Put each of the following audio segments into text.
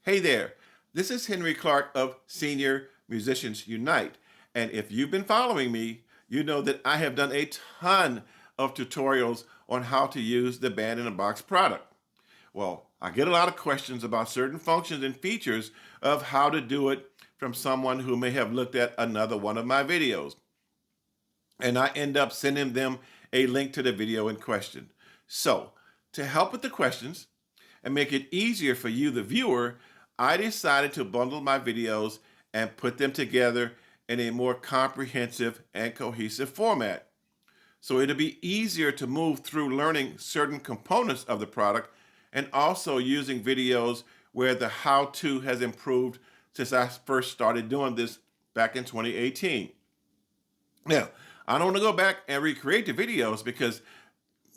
Hey there, this is Henry Clarke of Senior Musicians Unite. And if you've been following me, you know that I have done a ton of tutorials on how to use the Band in a Box product. Well, I get a lot of questions about certain functions and features of how to do it from someone who may have looked at another one of my videos. And I end up sending them a link to the video in question. So, to help with the questions, and make it easier for you, the viewer, I decided to bundle my videos and put them together in a more comprehensive and cohesive format. So it'll be easier to move through learning certain components of the product and also using videos where the how-to has improved since I first started doing this back in 2018. Now, I don't want to go back and recreate the videos because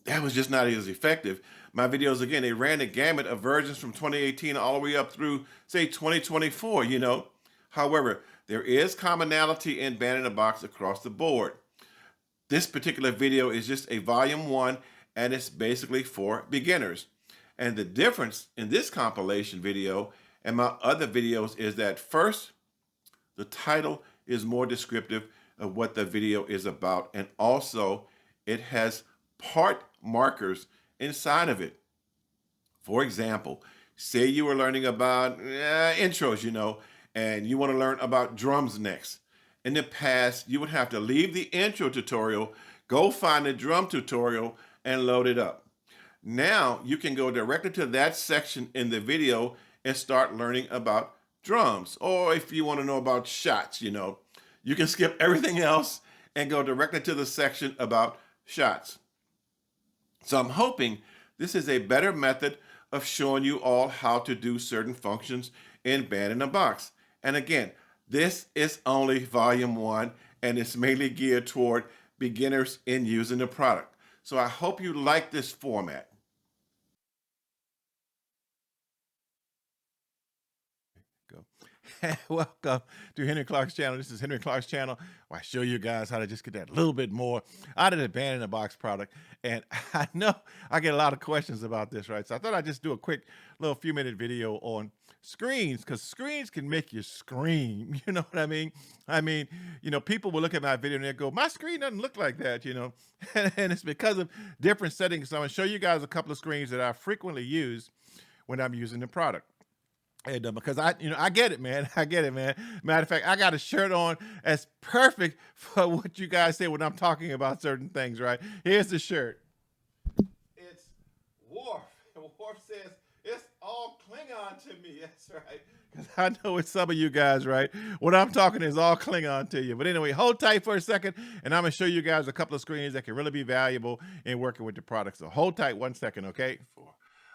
that was just not as effective. My videos, again, they ran the gamut of versions from 2018 all the way up through, say, 2024. However, there is commonality in Band in a Box across the board. This particular video is just a volume 1, and it's basically for beginners. And the difference in this compilation video and my other videos is that first, the title is more descriptive of what the video is about, and also it has part markers inside of it. For example, say you were learning about intros, and you want to learn about drums next. In the past, you would have to leave the intro tutorial, go find the drum tutorial, and load it up. Now you can go directly to that section in the video and start learning about drums. Or if you want to know about shots, you can skip everything else and go directly to the section about shots. So I'm hoping this is a better method of showing you all how to do certain functions in Band in a Box. And again, this is only volume 1, and it's mainly geared toward beginners in using the product. So I hope you like this format. Go. Welcome to Henry Clarke's channel. This is Henry Clarke's channel where I show you guys how to just get that little bit more out of the Band in a Box product. And I know I get a lot of questions about this, right? So I thought I'd just do a quick little few-minute video on screens, because screens can make you scream. You know what I mean? People will look at my video and they go, my screen doesn't look like that. And it's because of different settings. So I'm gonna show you guys a couple of screens that I frequently use when I'm using the product. And because I get it, man. I get it, man. Matter of fact, I got a shirt on as perfect for what you guys say when I'm talking about certain things, right? Here's the shirt. It's Worf. And Worf says, it's all Klingon to me. That's right. Because I know it's some of you guys, right? What I'm talking is all Klingon to you. But anyway, hold tight for a second, and I'm going to show you guys a couple of screens that can really be valuable in working with the product. So hold tight 1 second, okay?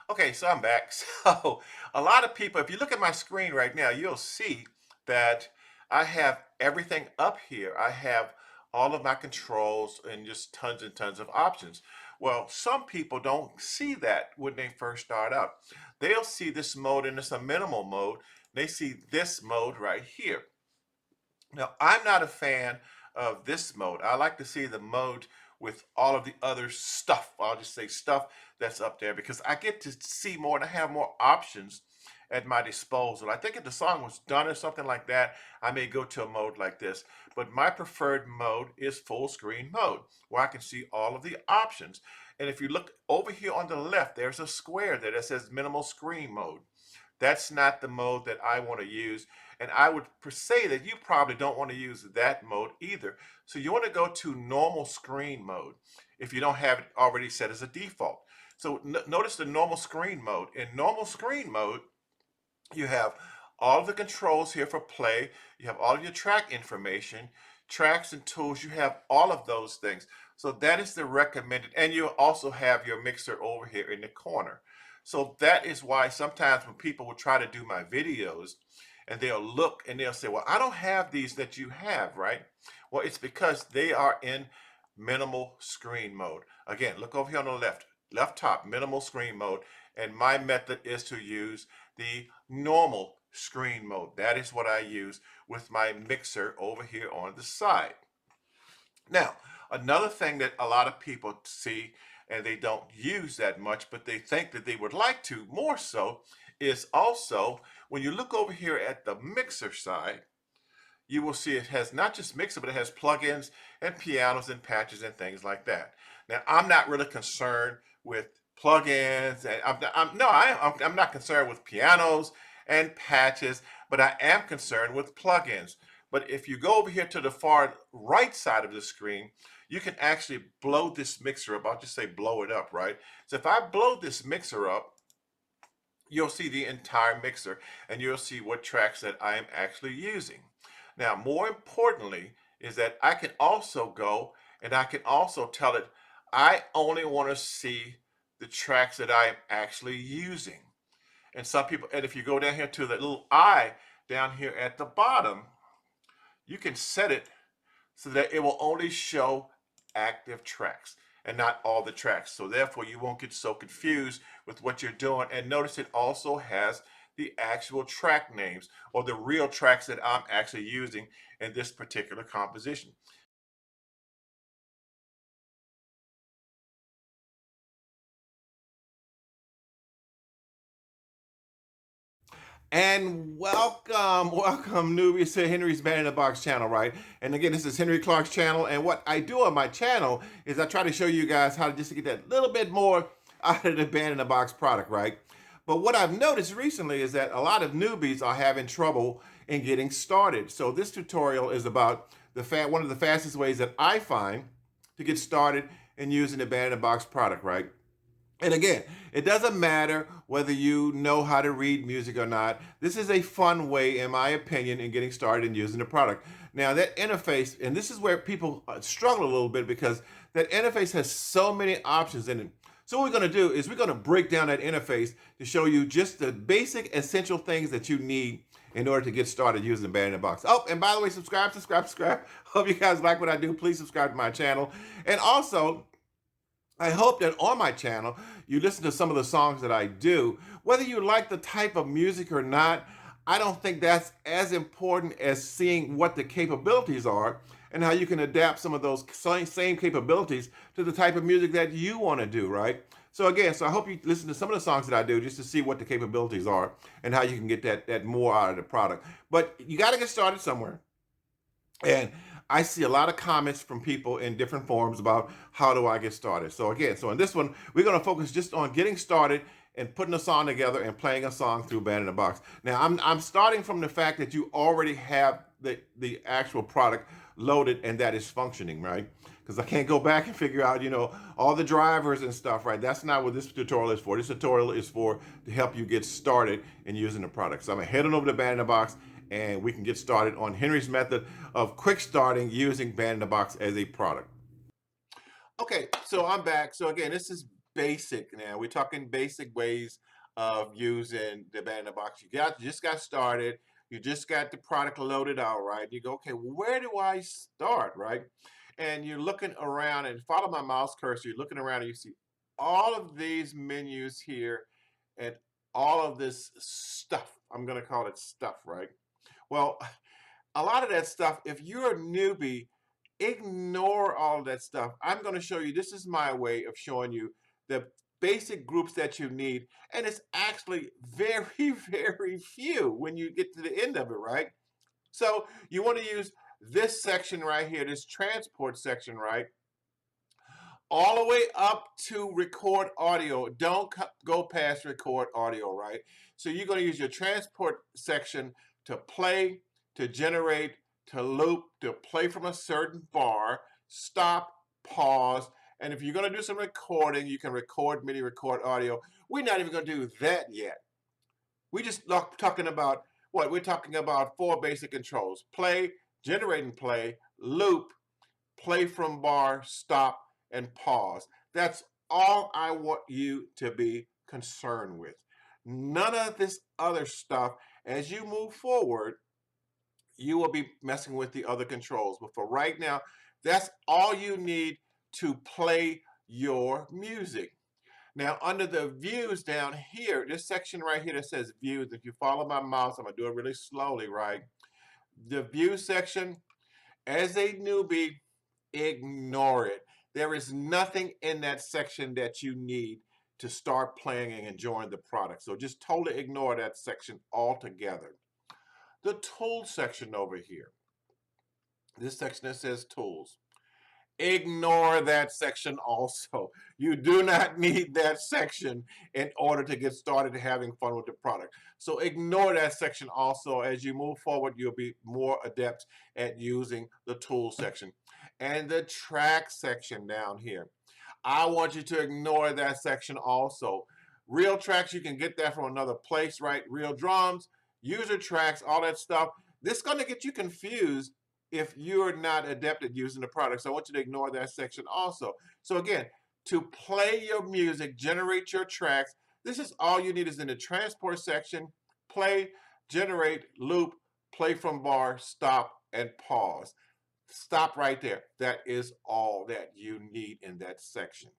Okay, so I'm back. So a lot of people, if you look at my screen right now, you'll see that I have everything up here. I have all of my controls and just tons and tons of options. Well, some people don't see that when they first start out. They'll see this mode and it's a minimal mode. They see this mode right here. Now, I'm not a fan of this mode. I like to see the mode with all of the other stuff. I'll just say stuff that's up there because I get to see more and I have more options at my disposal. I think if the song was done or something like that, I may go to a mode like this. But my preferred mode is full screen mode, where I can see all of the options. And if you look over here on the left, there's a square there that says minimal screen mode. That's not the mode that I want to use. And I would say that you probably don't want to use that mode either. So you want to go to normal screen mode if you don't have it already set as a default. So notice the normal screen mode. In normal screen mode, you have all of the controls here for play. You have all of your track information, tracks and tools. You have all of those things. So that is the recommended. And you also have your mixer over here in the corner. So that is why sometimes when people will try to do my videos and they'll look and they'll say, well, I don't have these that you have, right? Well, it's because they are in minimal screen mode. Again, look over here on the left top, minimal screen mode. And my method is to use the normal screen mode. That is what I use with my mixer over here on the side. Now, another thing that a lot of people see and they don't use that much, but they think that they would like to more so, is also when you look over here at the mixer side, you will see it has not just mixer, but it has plugins and pianos and patches and things like that. Now, I'm not really concerned with plugins, and I'm not concerned with pianos and patches, but I am concerned with plugins. But if you go over here to the far right side of the screen, you can actually blow this mixer up. I'll just say blow it up, right? So if I blow this mixer up, you'll see the entire mixer and you'll see what tracks that I am actually using. Now, more importantly, is that I can also go and I can also tell it, I only want to see the tracks that I am actually using. And some people, and if you go down here to the little I down here at the bottom, you can set it so that it will only show active tracks and not all the tracks. So therefore you won't get so confused with what you're doing. And notice it also has the actual track names or the real tracks that I'm actually using in this particular composition. And welcome newbies to Henry's Man in the Box channel, right? And again, this is Henry Clarke's channel. And what I do on my channel is I try to show you guys how to just get that little bit more out of the Band in the Box product, right? But what I've noticed recently is that a lot of newbies are having trouble in getting started. So this tutorial is about one of the fastest ways that I find to get started in using the Band in the Box product, right? And again, it doesn't matter whether you know how to read music or not. This is a fun way, in my opinion, in getting started in using the product. Now, that interface, and this is where people struggle a little bit because that interface has so many options in it. So what we're going to do is we're going to break down that interface to show you just the basic essential things that you need in order to get started using Band in the Box. Oh, and by the way, subscribe. Hope you guys like what I do. Please subscribe to my channel. And also, I hope that on my channel, you listen to some of the songs that I do. Whether you like the type of music or not, I don't think that's as important as seeing what the capabilities are and how you can adapt some of those same capabilities to the type of music that you want to do, right? So again, I hope you listen to some of the songs that I do just to see what the capabilities are and how you can get that more out of the product. But you got to get started somewhere. And I see a lot of comments from people in different forums about how do I get started. So again, in this one, we're going to focus just on getting started and putting a song together and playing a song through Band in the Box. Now, I'm starting from the fact that you already have the actual product loaded and that is functioning, right? Because I can't go back and figure out, all the drivers and stuff, right? That's not what this tutorial is for. This tutorial is for to help you get started in using the product. So I'm gonna head on over to Band in the Box and we can get started on Henry's method of quick starting using Band in the Box as a product. Okay, so I'm back. So again, this is basic now. We're talking basic ways of using the Band in the Box. You just got started. You just got the product loaded out, right? You go, okay, where do I start, right? And you're looking around and follow my mouse cursor. You're looking around and you see all of these menus here and all of this stuff. I'm going to call it stuff, right? Well, a lot of that stuff, if you're a newbie, ignore all of that stuff. I'm going to show you, this is my way of showing you the basic groups that you need. And it's actually very, very few when you get to the end of it, right? So you want to use this section right here, this transport section, right? All the way up to record audio. Don't go past record audio, right? So you're going to use your transport section to play, to generate, to loop, to play from a certain bar, stop, pause, and if you're going to do some recording, you can record MIDI, record audio. We're not even going to do that yet. We just talking about what? We're talking about 4 basic controls: play, generate and play, loop, play from bar, stop, and pause. That's all I want you to be concerned with. None of this other stuff. As you move forward, you will be messing with the other controls. But for right now, that's all you need to play your music. Now, under the views down here, this section right here that says views, if you follow my mouse, I'm going to do it really slowly, right? The view section, as a newbie, ignore it. There is nothing in that section that you need. to start playing and enjoying the product. So just totally ignore that section altogether. The tools section over here, this section that says tools, ignore that section also. You do not need that section in order to get started having fun with the product. So ignore that section also. As you move forward, you'll be more adept at using the tools section. And the track section down here, I want you to ignore that section also. Real tracks, you can get that from another place, right? Real drums, user tracks, all that stuff. This is going to get you confused if you're not adept at using the product. So I want you to ignore that section also. So again, to play your music, generate your tracks, this is all you need is in the transport section, play, generate, loop, play from bar, stop, and pause. Stop right there. That is all that you need in that section.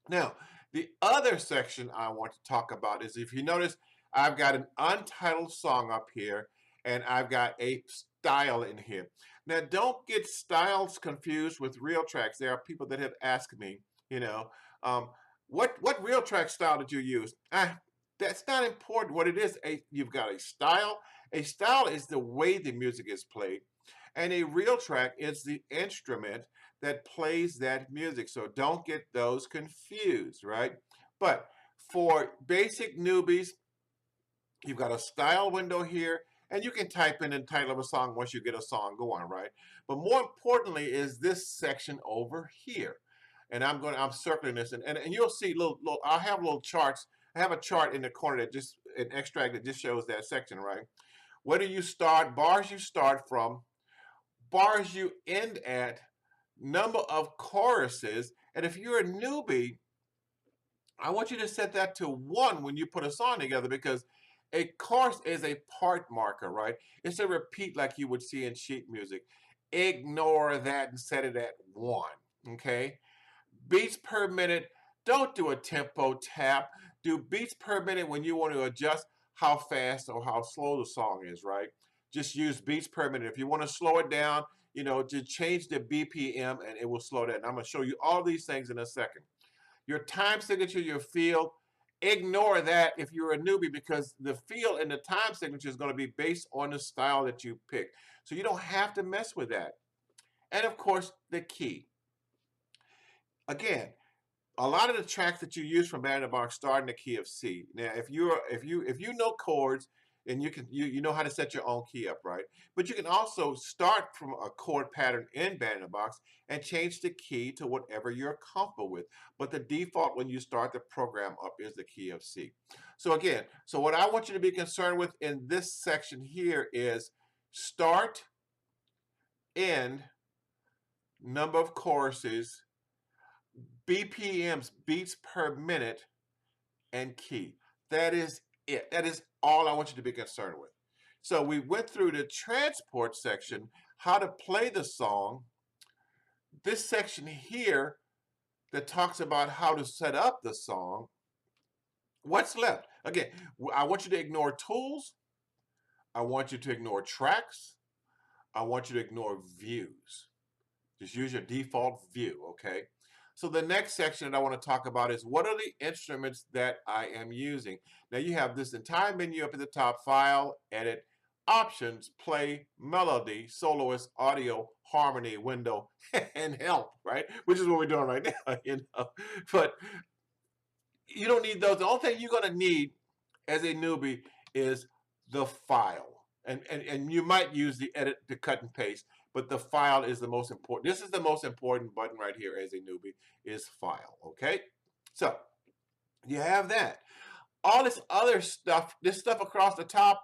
Now, the other section I want to talk about is, if you notice, I've got an untitled song up here, and I've got a style in here. Now, don't get styles confused with real tracks. There are people that have asked me, um, what real track style did you use? That's not important. What it is, you've got a style. A style is the way the music is played. And a real track is the instrument that plays that music. So don't get those confused, right? But for basic newbies, you've got a style window here, and you can type in the title of a song once you get a song going, right? But more importantly is this section over here. And I'm circling this, and you'll see I'll have little charts. I have a chart in the corner that just an extract that just shows that section, right? Where do you start? Bars you start from, bars you end at, number of choruses. And if you're a newbie, I want you to set that to 1 when you put a song together, because a chorus is a part marker, right? It's a repeat like you would see in sheet music. Ignore that and set it at 1, okay? Beats per minute, don't do a tempo tap. Do beats per minute when you want to adjust how fast or how slow the song is, right? Just use beats per minute. If you want to slow it down, just change the BPM and it will slow down. I'm going to show you all these things in a second. Your time signature, your feel, ignore that if you're a newbie, because the feel and the time signature is going to be based on the style that you pick. So you don't have to mess with that. And of course, the key. Again, a lot of the tracks that you use from Band in the Box start in the key of C. Now, if you know chords, and you know how to set your own key up, right? But you can also start from a chord pattern in Band in the Box and change the key to whatever you're comfortable with. But the default when you start the program up is the key of C. So again, what I want you to be concerned with in this section here is start, end, number of choruses, BPMs, beats per minute, and key. That is it. That is all I want you to be concerned with. So we went through the transport section, how to play the song. This section here that talks about how to set up the song. What's left? Again, I want you to ignore tools. I want you to ignore tracks. I want you to ignore views. Just use your default view, okay? So the next section that I want to talk about is, what are the instruments that I am using? Now you have this entire menu up at the top: File, Edit, Options, Play, Melody, Soloist, Audio, Harmony, Window, and Help, right? Which is what we're doing right now, But you don't need those. The only thing you're going to need as a newbie is the file. And you might use the edit to cut and paste, but the file is the most important. This is the most important button right here as a newbie, is file, okay? So you have that. All this other stuff, this stuff across the top,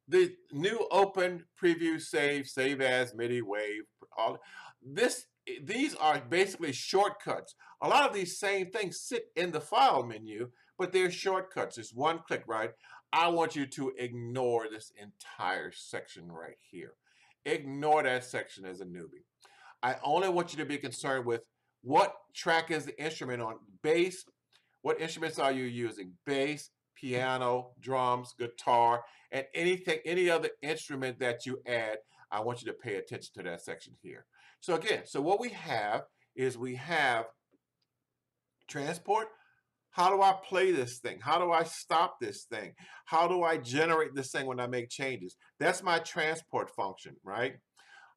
the new open, preview, save as, MIDI, wave, all this. These are basically shortcuts. A lot of these same things sit in the file menu, but they're shortcuts. It's one click, right? I want you to ignore this entire section right here. Ignore that section as a newbie. I only want you to be concerned with what track is the instrument on. Bass, what instruments are you using? Bass, piano, drums, guitar, and any other instrument that you add. I want you to pay attention to that section here. So again, what we have is we have transport, How do I play this thing? How do I stop this thing? How do I generate this thing when I make changes? That's my transport function, right?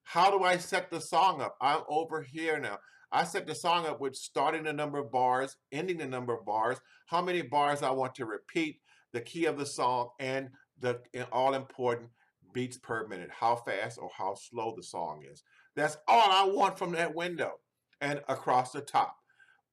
How do I set the song up? I'm over here now. I set the song up with starting the number of bars, ending the number of bars, how many bars I want to repeat, the key of the song, and the all important beats per minute, how fast or how slow the song is. That's all I want from that window. And across the top,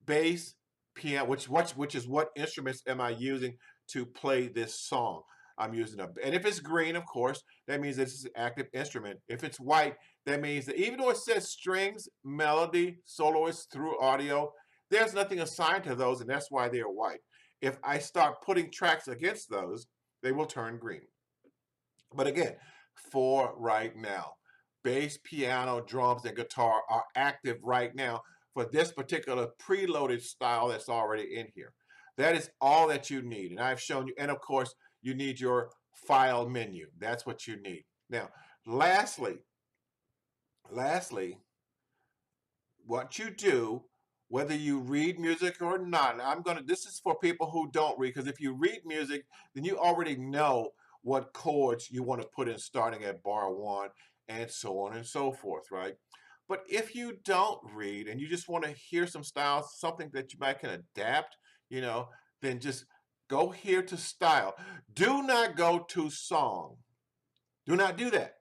bass, piano, which is what instruments am I using to play this song? I'm using and if it's green, of course, that means this is an active instrument. If it's white, that means that even though it says strings, melody, soloists through audio, there's nothing assigned to those, and that's why they are white. If I start putting tracks against those, they will turn green. But again, for right now, bass, piano, drums, and guitar are active right now for this particular preloaded style that's already in here. That is all that you need. And I've shown you, and of course, you need your file menu. That's what you need. Now, lastly, what you do, whether you read music or not, this is for people who don't read, because if you read music, then you already know what chords you want to put in starting at bar one and so on and so forth, right? But if you don't read and you just want to hear some styles, something that you might can adapt, then just go here to style. Do not go to song. Do not do that.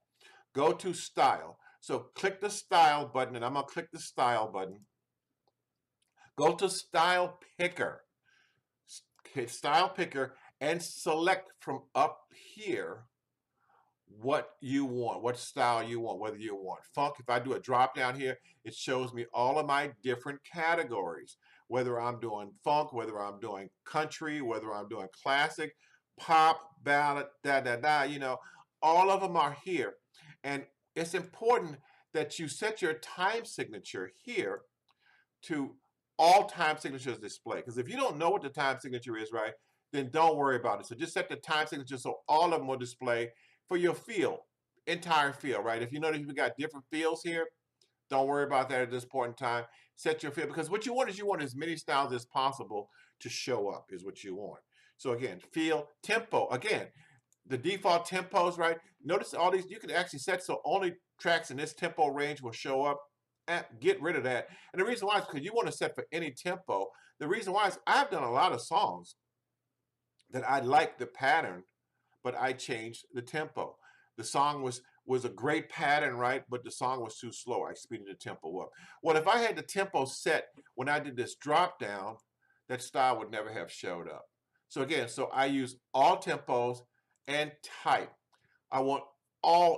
Go to style. So click the style button, and I'm going to click the style button. Go to style picker. Hit style picker and select from up here what you want, what style you want, whether you want funk. If I do a drop down here, it shows me all of my different categories, whether I'm doing funk, whether I'm doing country, whether I'm doing classic, pop, ballad, all of them are here. And it's important that you set your time signature here to all time signatures display. Because if you don't know what the time signature is, right, then don't worry about it. So just set the time signature so all of them will display for your field, entire field, right? If you notice we got different fields here, don't worry about that at this point in time. Set your field, because what you want is as many styles as possible to show up is what you want. So again, field, tempo, again, the default tempos, right? Notice all these, you can actually set so only tracks in this tempo range will show up. Get rid of that. And the reason why is because you want to set for any tempo. The reason why is I've done a lot of songs that I like the pattern, but I changed the tempo. The song was a great pattern, right? But the song was too slow. I speeded the tempo up. Well, if I had the tempo set when I did this drop down, that style would never have showed up. So again, I use all tempos and type. I want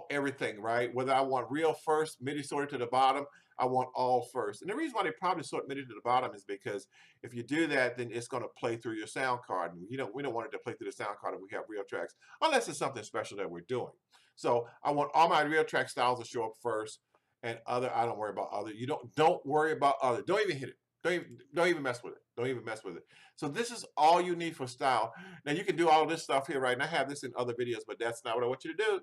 everything, right? Whether I want real first, MIDI sorted to the bottom, I want all first. And the reason why they probably sort MIDI to the bottom is because if you do that, then it's going to play through your sound card. And we don't want it to play through the sound card if we have real tracks, unless it's something special that we're doing. So I want all my real track styles to show up first, and other, I don't worry about other. You don't worry about other. Don't even hit it. Don't even mess with it. Don't even mess with it. So this is all you need for style. Now you can do all of this stuff here, right? And I have this in other videos, but that's not what I want you to do.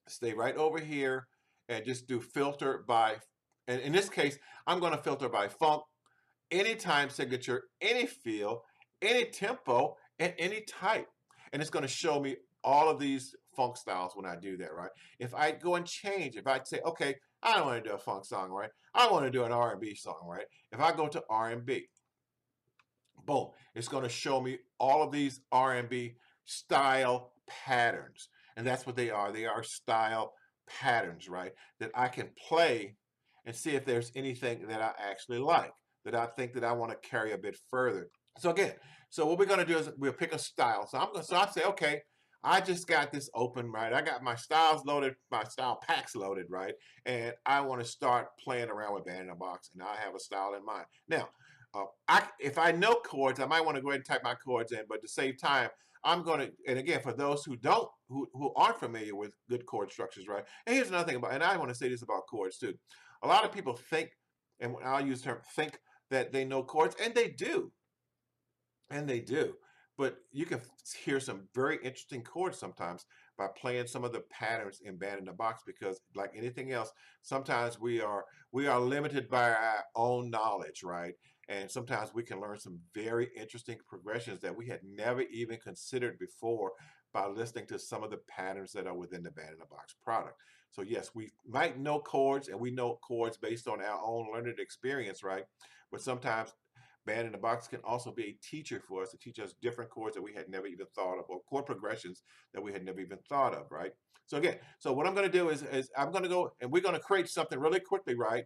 Stay right over here and just do filter by, and in this case, I'm going to filter by funk, any time signature, any feel, any tempo, and any type. And it's going to show me all of these funk styles when I do that, right? If I go and change, if I say, okay, I don't want to do a funk song, right? I want to do an R&B song, right? If I go to R&B, boom, it's going to show me all of these R&B style patterns. And that's what they are. They are style patterns, right? That I can play and see if there's anything that I actually like, that I think that I want to carry a bit further. So again, what we're going to do is we'll pick a style. So I say, okay, I just got this open, right? I got my styles loaded, my style packs loaded, right? And I want to start playing around with Band in a Box, and I have a style in mind. Now, if I know chords, I might want to go ahead and type my chords in, but to save time, I'm going to, and again, for those who aren't familiar with good chord structures, right? And here's another thing about, and I want to say this about chords too. A lot of people think, and I'll use the term think, that they know chords, and they do. And they do. but you can hear some very interesting chords sometimes by playing some of the patterns in Band in the Box, because like anything else, sometimes we are limited by our own knowledge, right? And sometimes we can learn some very interesting progressions that we had never even considered before by listening to some of the patterns that are within the Band in the Box product. So yes, we might know chords, and we know chords based on our own learned experience, right? But sometimes Band in the Box can also be a teacher for us to teach us different chords that we had never even thought of, or chord progressions that we had never even thought of, right? So again, so what I'm going to do is I'm going to go and we're going to create something really quickly, right?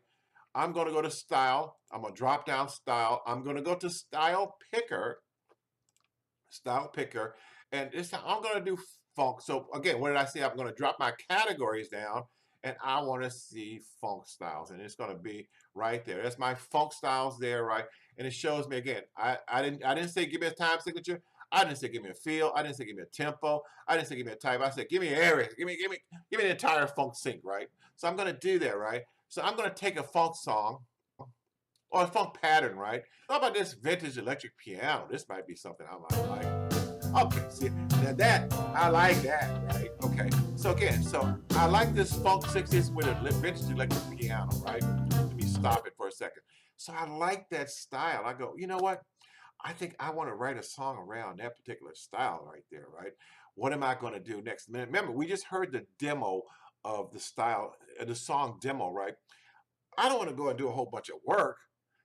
I'm going to go to Style. I'm going to drop down Style. I'm going to go to Style Picker, and this time I'm going to do funk. So again, what did I say? I'm going to drop my categories down, and I want to see funk styles, and it's going to be right there. That's my funk styles there, right? And it shows me again. I didn't say give me a time signature. I didn't say give me a feel. I didn't say give me a tempo. I didn't say give me a type. I said give me everything. Give me the entire funk sync, right? So I'm going to do that, right? So I'm going to take a funk song or a funk pattern, right? How about this vintage electric piano? This might be something I might like. Okay, see, now that, I like that, right? Okay, so again, so I like this funk 60s with a vintage electric piano, right? Let me stop it for a second. So I like that style. I go, you know what? I think I want to write a song around that particular style right there, right? What am I going to do next? Remember, we just heard the demo of the style, the song demo, right? I don't want to go and do a whole bunch of work.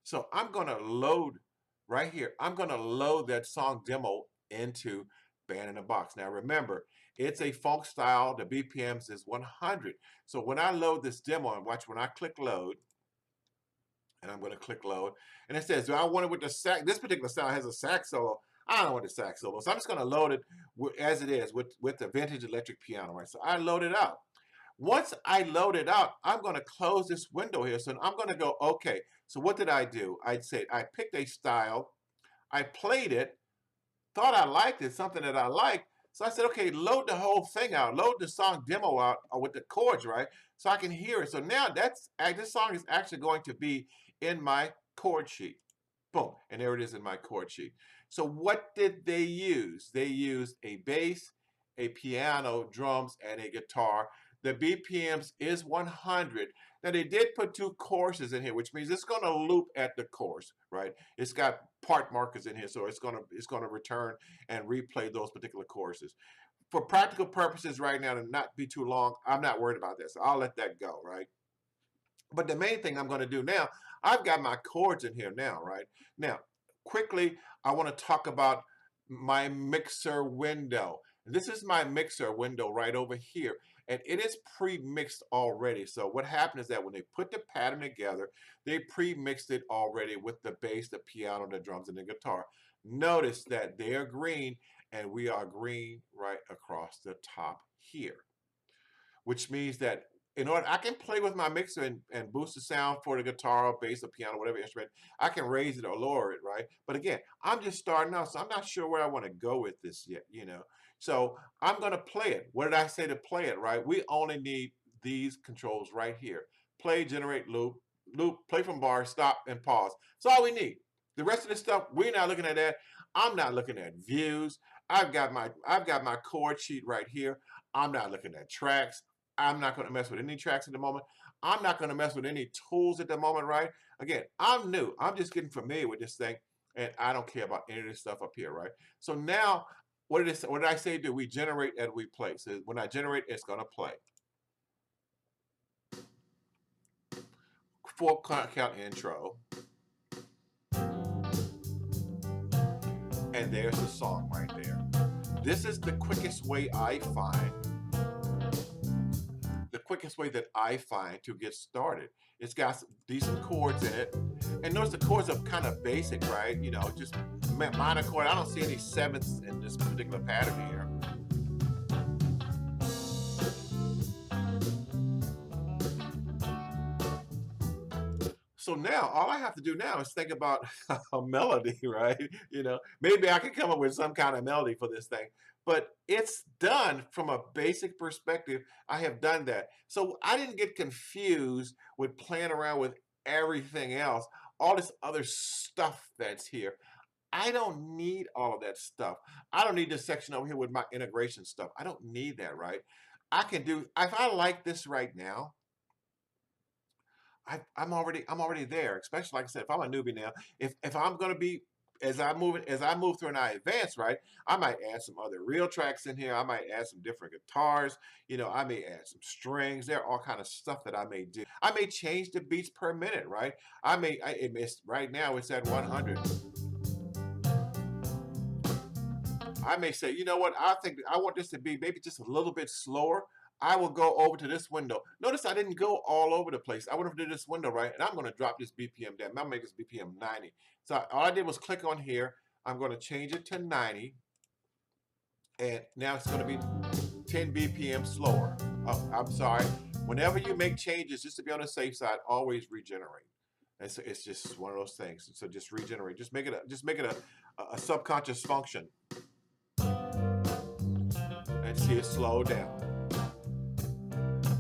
So I'm going to load right here. I'm going to load that song demo into Band in a Box. Now remember, it's a funk style. The BPMs is 100. So when I load this demo, and watch when I click load, and I'm going to click load, and it says, do I want it with the sax? This particular style has a sax solo. I don't want the sax solo. So I'm just going to load it as it is with the vintage electric piano, right? So I load it up. Once I load it out, I'm going to close this window here. So I'm going to go, okay, so what did I do? I said, I picked a style, I played it, thought I liked it, something that I liked. So I said, okay, load the whole thing out, load the song demo out with the chords, right? So I can hear it. So now this song is actually going to be in my chord sheet. Boom, and there it is in my chord sheet. So what did they use? They used a bass, a piano, drums, and a guitar. The BPMs is 100. Now they did put two courses in here, which means it's going to loop at the course, right? It's got part markers in here, so it's going to return and replay those particular courses. For practical purposes right now, to not be too long, I'm not worried about that, so I'll let that go, right? But the main thing I'm going to do now, I've got my chords in here now, right? Now, quickly, I want to talk about my mixer window. This is my mixer window right over here, and it is pre-mixed already. So what happened is that when they put the pattern together, they pre-mixed it already with the bass, the piano, the drums, and the guitar. Notice that they are green, and we are green right across the top here, which means that in order I can play with my mixer and boost the sound for the guitar or bass or piano, whatever instrument. I can raise it or lower it, right? But again, I'm just starting out, so I'm not sure where I want to go with this yet, you know. So I'm going to play it. What did I say to play it, right? We only need these controls right here. Play, generate, loop, play from bar, stop, and pause. That's all we need. The rest of this stuff, we're not looking at that. I'm not looking at views. I've got my chord sheet right here. I'm not looking at tracks. I'm not going to mess with any tracks at the moment. I'm not going to mess with any tools at the moment, right? Again, I'm new. I'm just getting familiar with this thing, and I don't care about any of this stuff up here, right? So now, what did I say do? We generate and we play. So when I generate, it's going to play. 4 count intro, and there's the song right there. This is the quickest way I find that I find to get started. It's got some decent chords in it. And notice the chords are kind of basic, right? You know, just minor chord. I don't see any sevenths in this particular pattern here. So now all I have to do now is think about a melody, right? You know, maybe I can come up with some kind of melody for this thing, but it's done from a basic perspective. I have done that. So I didn't get confused with playing around with everything else, all this other stuff that's here. I don't need all of that stuff. I don't need this section over here with my integration stuff. I don't need that, right? I can do, if I like this right now, I'm already there. Especially like I said, if I'm a newbie now, if I'm gonna be as I move through and I advance, right, I might add some other real tracks in here. I might add some different guitars. I may add some strings. There are all kind of stuff that I may do. I may change the beats per minute, right? It's right now it's at 100. I may say, you know what? I think I want this to be maybe just a little bit slower. I will go over to this window. Notice I didn't go all over the place. I went over to this window, right? And I'm going to drop this BPM down. I'm going to make this BPM 90. So all I did was click on here. I'm going to change it to 90. And now it's going to be 10 BPM slower. Oh, I'm sorry. Whenever you make changes, just to be on the safe side, always regenerate. It's just one of those things. So just regenerate. Just make it a subconscious function. And see it slow down.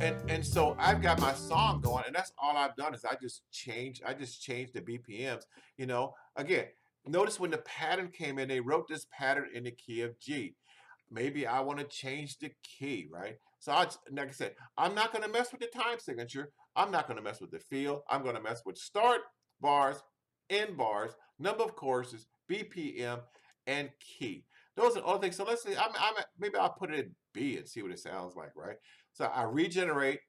And so I've got my song going, and that's all I've done is I just changed the BPMs. Again, notice when the pattern came in, they wrote this pattern in the key of G. Maybe I want to change the key, right? So like I said, I'm not going to mess with the time signature. I'm not going to mess with the feel. I'm going to mess with start bars, end bars, number of courses, BPM, and key. Those are all things. So let's see. Maybe I'll put it in B and see what it sounds like, right? So I regenerate,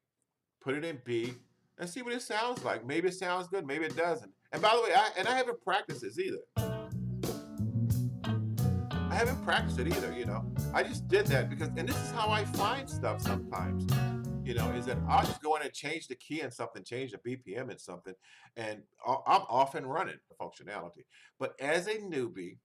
put it in B, and see what it sounds like. Maybe it sounds good, maybe it doesn't. And by the way, I haven't practiced this either. I haven't practiced it either. I just did that because, and this is how I find stuff sometimes. Is that I'll just go in and change the key in something, change the BPM in something, and I'm off and running the functionality. But as a newbie,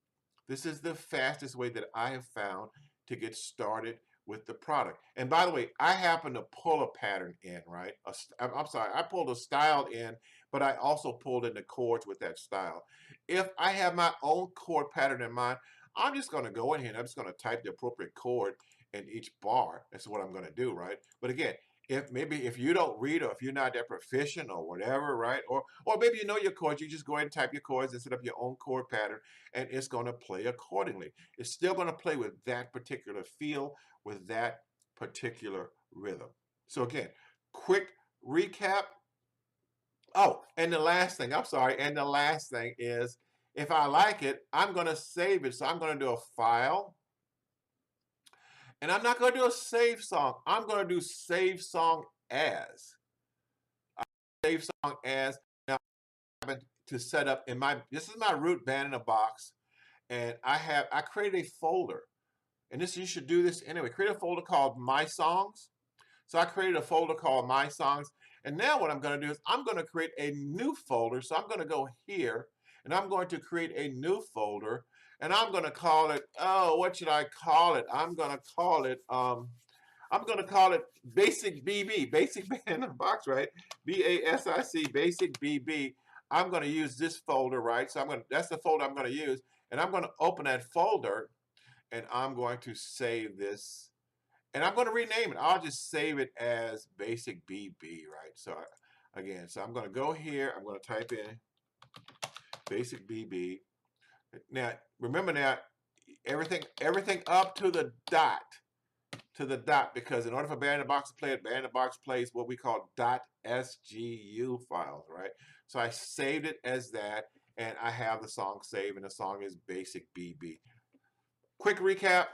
this is the fastest way that I have found to get started with the product. And by the way, I happen to pull a pattern in, right? I'm sorry, I pulled a style in, but I also pulled in the chords with that style. If I have my own chord pattern in mind, I'm just going to go in here and I'm just going to type the appropriate chord in each bar. That's what I'm going to do, right? But again, if you don't read or if you're not that proficient or whatever, right? Or maybe you know your chords, you just go ahead and type your chords and set up your own chord pattern and it's going to play accordingly. It's still going to play with that particular feel, with that particular rhythm. So again, quick recap. Oh, and the last thing, I'm sorry, and the last thing is if I like it, I'm going to save it. So I'm going to do a file. And I'm not going to do a save song. I'm going to do save song as. Save song as. Now, I happen to set up this is my root band in a box. And I created a folder. And you should do this anyway. Create a folder called My Songs. So I created a folder called My Songs. And now what I'm going to do is I'm going to create a new folder. So I'm going to go here and I'm going to create a new folder. And I'm going to call it, what should I call it? I'm going to call it Basic BB, Basic Band in the Box, right? BASIC, Basic BB. I'm going to use this folder, right? So that's the folder I'm going to use. And I'm going to open that folder and I'm going to save this. And I'm going to rename it. I'll just save it as Basic BB, right? So again, I'm going to go here. I'm going to type in Basic BB. Now, remember now, everything up to the dot, because in order for Band in the Box to play it, Band in the Box plays what we call .sgu files, right? So I saved it as that, and I have the song saved, and the song is Basic BB. Quick recap.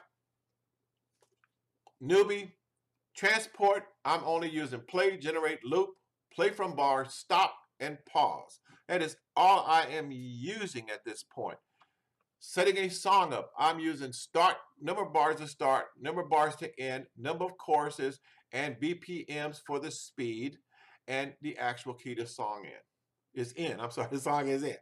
Newbie, transport, I'm only using play, generate, loop, play from bar, stop, and pause. That is all I am using at this point. Setting a song up, I'm using start, number of bars to start, number of bars to end, number of choruses, and BPMs for the speed, and the actual key to song is in. I'm sorry, the song is in.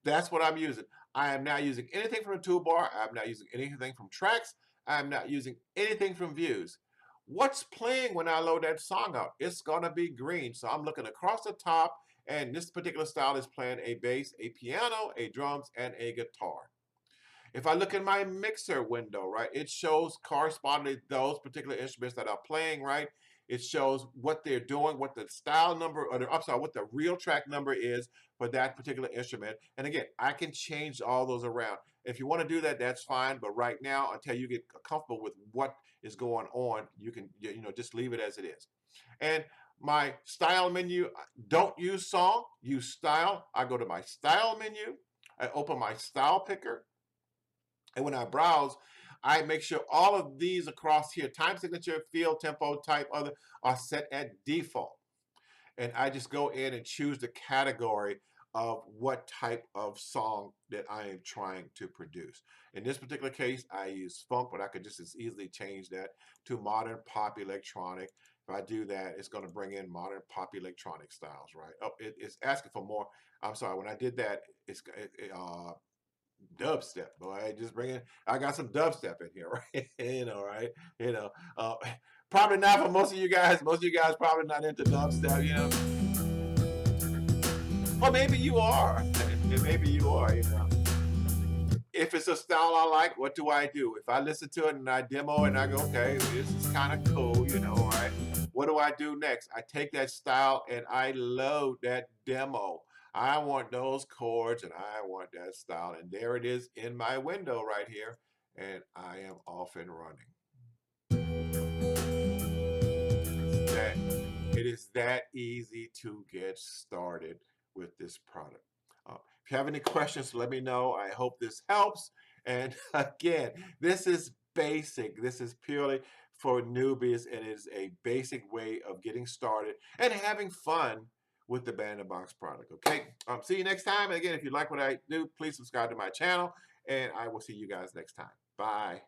That's what I'm using. I am not using anything from the toolbar. I'm not using anything from tracks. I'm not using anything from views. What's playing when I load that song up? It's going to be green. So I'm looking across the top, and this particular style is playing a bass, a piano, a drums, and a guitar. If I look in my mixer window, right, it shows corresponding those particular instruments that are playing, right? It shows what they're doing, what the style number, or I'm sorry, what the real track number is for that particular instrument. And again, I can change all those around. If you want to do that, that's fine. But right now, until you get comfortable with what is going on, you can, just leave it as it is. And my style menu, don't use song, use style. I go to my style menu, I open my style picker, and when I browse, I make sure all of these across here, time signature, field, tempo, type, other, are set at default. And I just go in and choose the category of what type of song that I am trying to produce. In this particular case, I use funk, but I could just as easily change that to modern pop electronic. If I do that, it's going to bring in modern pop electronic styles, right? Oh, it's asking for more. I'm sorry, when I did that, dubstep, boy. Just bring in. I got some dubstep in here, right? Right? You know, uh, probably not for most of you guys. Most of you guys probably not into dubstep, or maybe you are. Maybe you are. If it's a style I like, what do I do? If I listen to it and I demo and I go, okay, this is kind of cool, right? What do I do next? I take that style and I load that demo. I want those chords and I want that style. And there it is in my window right here. And I am off and running. It is that easy to get started with this product. If you have any questions, let me know. I hope this helps. And again, this is basic. This is purely for newbies, and it is a basic way of getting started and having fun with the Band in a Box product. Okay. See you next time. And again, if you like what I do, please subscribe to my channel, and I will see you guys next time. Bye.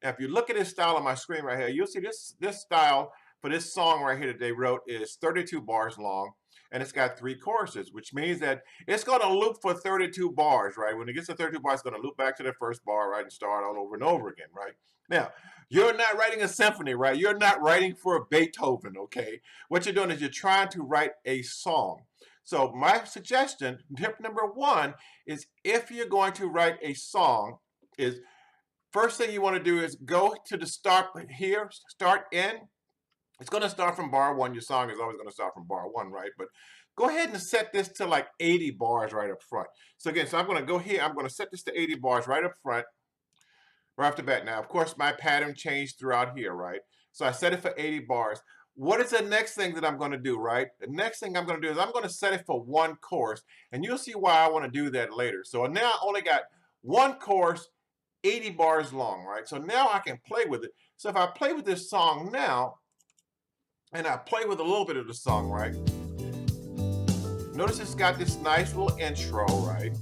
Now, if you look at this style on my screen right here, you'll see this style for this song right here that they wrote is 32 bars long, and it's got 3 choruses, which means that it's going to loop for 32 bars, right? When it gets to 32 bars, it's going to loop back to the first bar, right, and start all over and over again, right? Now, you're not writing a symphony, right? You're not writing for Beethoven, okay? What you're doing is you're trying to write a song. So my suggestion, tip number 1, is if you're going to write a song, is first thing you want to do is go to the start here, start in. It's going to start from bar 1. Your song is always going to start from bar 1, right? But go ahead and set this to like 80 bars right up front. So again, I'm going to go here. I'm going to set this to 80 bars right up front, right off the bat. Now, of course, my pattern changed throughout here, right? So I set it for 80 bars. What is the next thing that I'm going to do, right? The next thing I'm going to do is I'm going to set it for 1 chorus, and you'll see why I want to do that later. So now I only got 1 chorus, 80 bars long, right? So now I can play with it. So if I play with this song now, and I play with a little bit of the song, right? Notice it's got this nice little intro, right?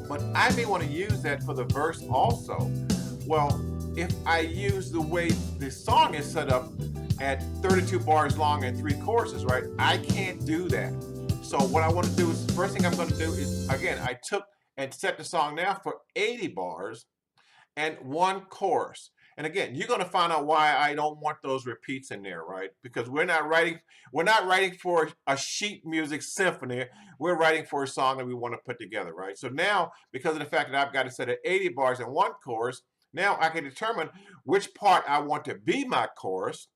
But I may want to use that for the verse also. Well, if I use the way the song is set up at 32 bars long and 3 choruses, right? I can't do that. So what I want to do is, the first thing I'm going to do is, again, I took and set the song now for 80 bars and 1 chorus. And again, you're going to find out why I don't want those repeats in there, right? Because we're not writing for a sheet music symphony. We're writing for a song that we want to put together, right? So now, because of the fact that I've got it set at 80 bars and 1 chorus, now I can determine which part I want to be my chorus.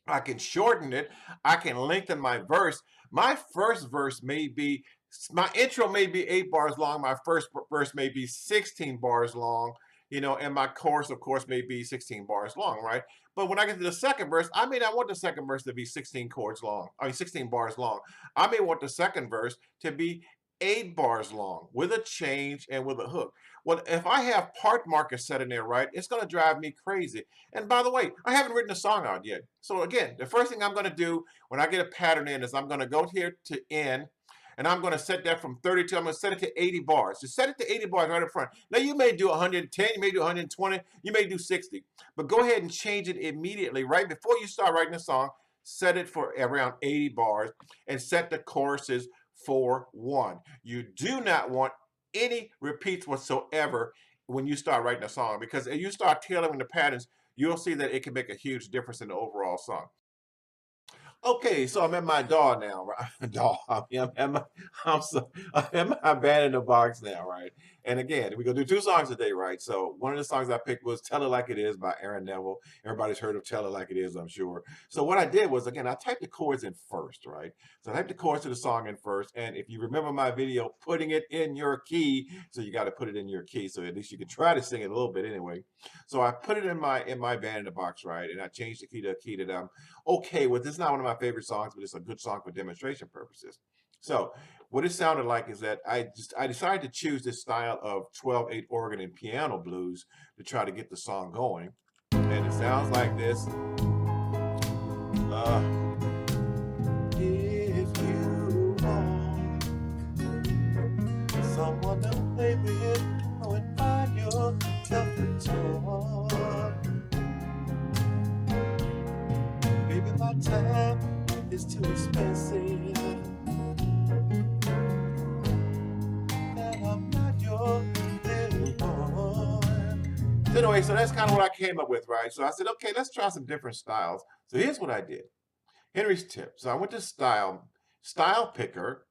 I can shorten it. I can lengthen my verse. My first verse may be, my intro may be 8 bars long. My first verse may be 16 bars long, and my chorus, of course, may be 16 bars long, right? But when I get to the second verse, I may not want the second verse to be 16 chords long. 16 bars long. I may want the second verse to be 8 bars long with a change and with a hook. Well, if I have part markers set in there, right, it's going to drive me crazy. And by the way, I haven't written a song out yet. So again, the first thing I'm going to do when I get a pattern in is I'm going to go here to end, and I'm going to set that from 32. I'm going to set it to 80 bars. Just set it to 80 bars right up front. Now, you may do 110, you may do 120, you may do 60. But go ahead and change it immediately, right before you start writing the song. Set it for around 80 bars and set the choruses for 1. You do not want any repeats whatsoever when you start writing a song, because if you start tailoring the patterns, you'll see that it can make a huge difference in the overall song. Okay, so I'm at my DAW now, right? DAW. I'm at my, I'm at my band in the box now, right? And again, we're gonna do two songs today, right? So one of the songs I picked was "Tell It Like It Is" by Aaron Neville. Everybody's heard of "Tell It Like It Is," I'm sure. So what I did was, again, I typed the chords in first, right? So I typed the chords to the song in first, and if you remember my video, putting it in your key, so you got to put it in your key, so at least you can try to sing it a little bit anyway. So I put it in my band in the box, right? And I changed the key to a key that I'm okay with. This is not one of my favorite songs, but it's a good song for demonstration purposes. So what it sounded like is that I decided to choose this style of 12/8 organ and piano blues to try to get the song going. And it sounds like this. If you want someone to play with, go and find yourself a toy. Baby, my time is too expensive, and I'm not your little boy. So anyway, so that's kind of what I came up with, right? So I said, okay, let's try some different styles. So here's what I did. Henry's tip. So I went to style picker,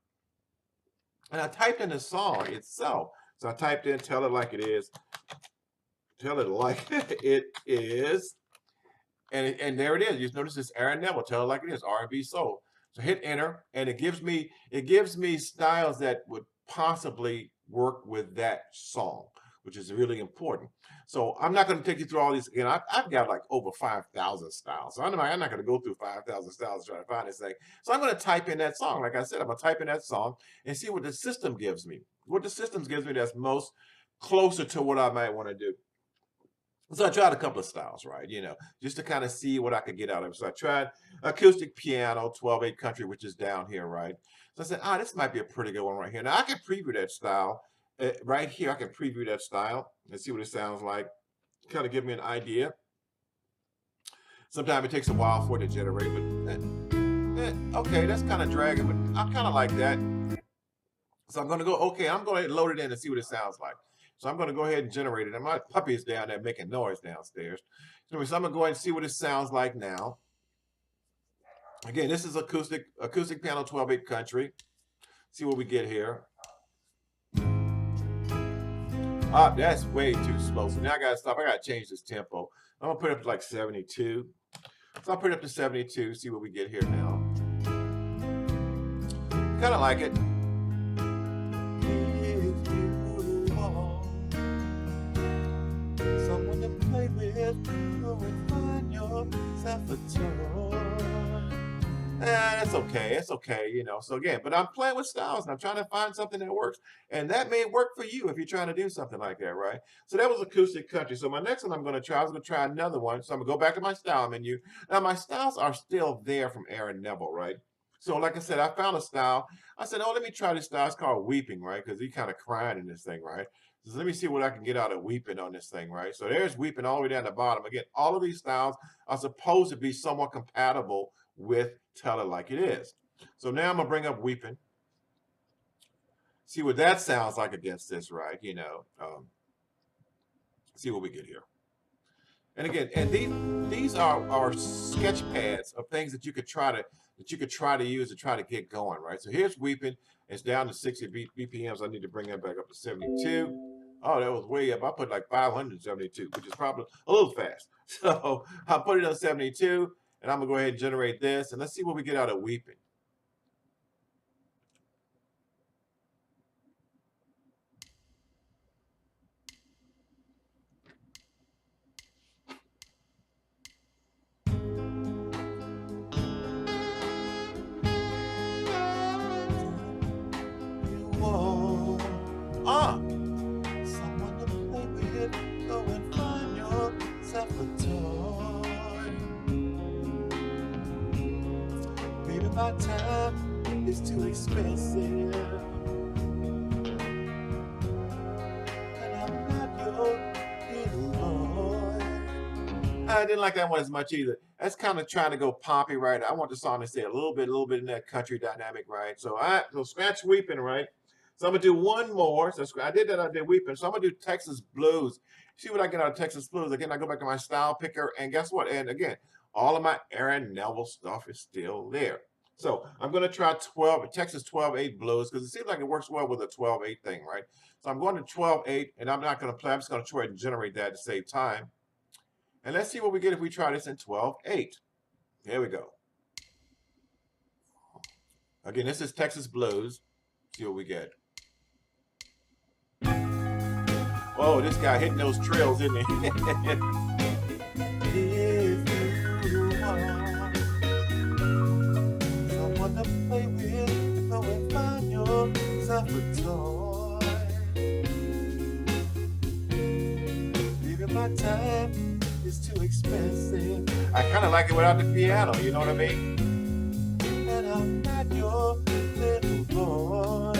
and I typed in the song itself. So I typed in "Tell It Like It Is," "Tell It Like It Is," and there it is. You notice it's Aaron Neville, "Tell It Like It Is," R&B soul. So hit enter, and it gives me styles that would possibly work with that song, which is really important. So I'm not going to take you through all these again. I've got like over 5,000 styles. So I'm not going to go through 5,000 styles to try to find this thing. So I'm going to type in that song. Like I said, I'm going to type in that song and see what the system gives me. What the system gives me that's most closer to what I might want to do. So I tried a couple of styles, right? Just to kind of see what I could get out of it. So I tried acoustic piano, 12/8 country, which is down here, right? So I said, this might be a pretty good one right here. Now I can preview that style right here. I can preview that style and see what it sounds like. Kind of give me an idea. Sometimes it takes a while for it to generate, but okay, that's kind of dragging, but I kind of like that. So I'm going to go, okay, I'm going to load it in and see what it sounds like. So I'm going to go ahead and generate it. And my puppy is down there making noise downstairs. So I'm going to go ahead and see what it sounds like now. Again, this is acoustic piano 12/8 country. See what we get here. That's way too slow. So now I got to stop. I got to change this tempo. I'm going to put it up to like 72. So I'll put it up to 72, see what we get here now. Kind of like it. If you want someone to play with, go and find yourself a toy. That's okay. It's okay, So again, but I'm playing with styles and I'm trying to find something that works. And that may work for you if you're trying to do something like that, right? So that was acoustic country. So my next one I was going to try another one. So I'm going to go back to my style menu. Now my styles are still there from Aaron Neville, right? So like I said, I found a style. I said, let me try this style. It's called Weeping, right? Because he's kind of crying in this thing, right? So let me see what I can get out of Weeping on this thing, right? So there's Weeping all the way down the bottom. Again, all of these styles are supposed to be somewhat compatible with Tell It Like It Is. So now I'm going to bring up Weeping. See what that sounds like against this, right? See what we get here. And again, and these are sketch pads of things that you could try to use to try to get going, right? So here's Weeping. It's down to 60 BPMs. I need to bring that back up to 72. Oh, that was way up. I put like 572, which is probably a little fast. So I'll put it on 72, and I'm gonna go ahead and generate this, and let's see what we get out of Weeping. Someone to play with, go and find yourself a toy. Baby, my time is too expensive, and I'm not your little boy. I didn't like that one as much either. That's kind of trying to go poppy, right? I want the song to stay a little bit in that country dynamic, right? So scratch Weeping, right? So I'm gonna do one more. So I did Weeping. So I'm gonna do Texas Blues. See what I get out of Texas Blues. Again, I go back to my style picker, and guess what? And again, All of my Aaron Neville stuff is still there. So I'm going to try Texas 12/8 blues because it seems like it works well with a 12/8 thing, right? So I'm going to 12/8, and I'm not going to play. I'm just going to try and generate that to save time. And let's see what we get if we try this in 12/8. Here we go. Again, this is Texas blues. See what we get. Oh, this guy hitting those trills, isn't he? If you want someone to play with, go and find yourself a toy. Leaving my time is too expensive. I kind of like it without the piano, you know what I mean? And I'm not your little boy.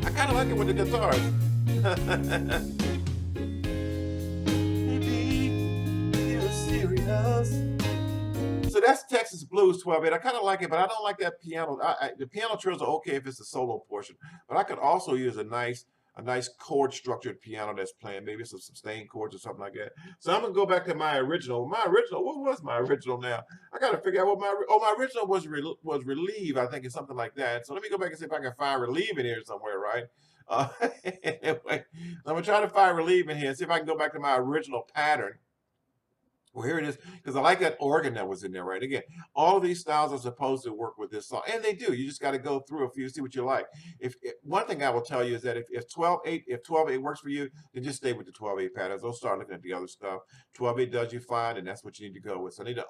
I kind of like it with the guitars. Maybe you're serious. So that's Texas Blues 12/8. I kind of like it, but I don't like that piano. The piano trills are okay if it's a solo portion, but I could also use a nice chord structured piano that's playing maybe some sustained chords or something like that. So I'm gonna go back to my original. What was my original now? I gotta figure out what my original was Relieve, I think, it's something like that. So let me go back and see if I can find Relieve in here somewhere, right? Anyway, I'm gonna try to find Relieve in here and see if I can go back to my original pattern. Well, here it is, because I like that organ that was in there, right? Again, all of these styles are supposed to work with this song, and they do. You just got to go through a few, see what you like. If one thing I will tell you is that if 12/8 works for you, then just stay with the 12/8 patterns. Don't start looking at the other stuff. 12/8 does you fine, and that's what you need to go with. So I need to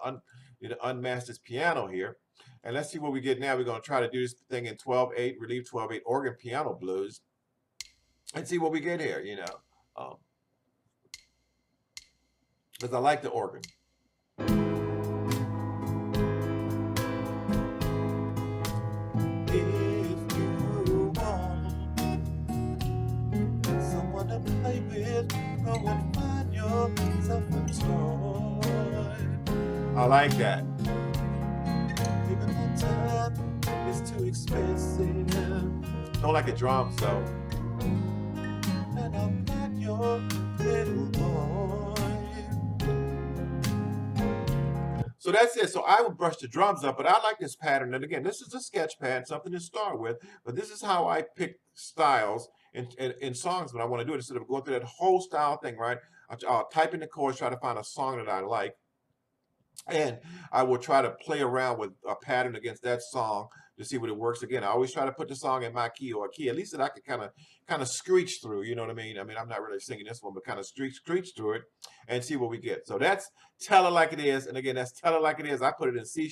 unmask this piano here, and let's see what we get now. We're going to try to do this thing in 12/8, Relieve 12/8 organ piano blues, and see what we get here. You know. Because I like the organ. If you want someone to play with, go and find yourself a toy. I like that. Even the time is too expensive. Don't like the drums though. And I'm not your little boy. So that's it. So I would brush the drums up, but I like this pattern. And again, this is a sketch pad, something to start with. But this is how I pick styles in songs when I want to do it. Instead of going through that whole style thing, right? I'll type in the chords, try to find a song that I like. And I will try to play around with a pattern against that song to see what it works. Again, I always try to put the song in my key or a key, at least that I can kind of screech through, you know what I mean? I mean, I'm not really singing this one, but kind of screech through it and see what we get. So that's Tell It Like It Is. And again, that's Tell It Like It Is. I put it in C#,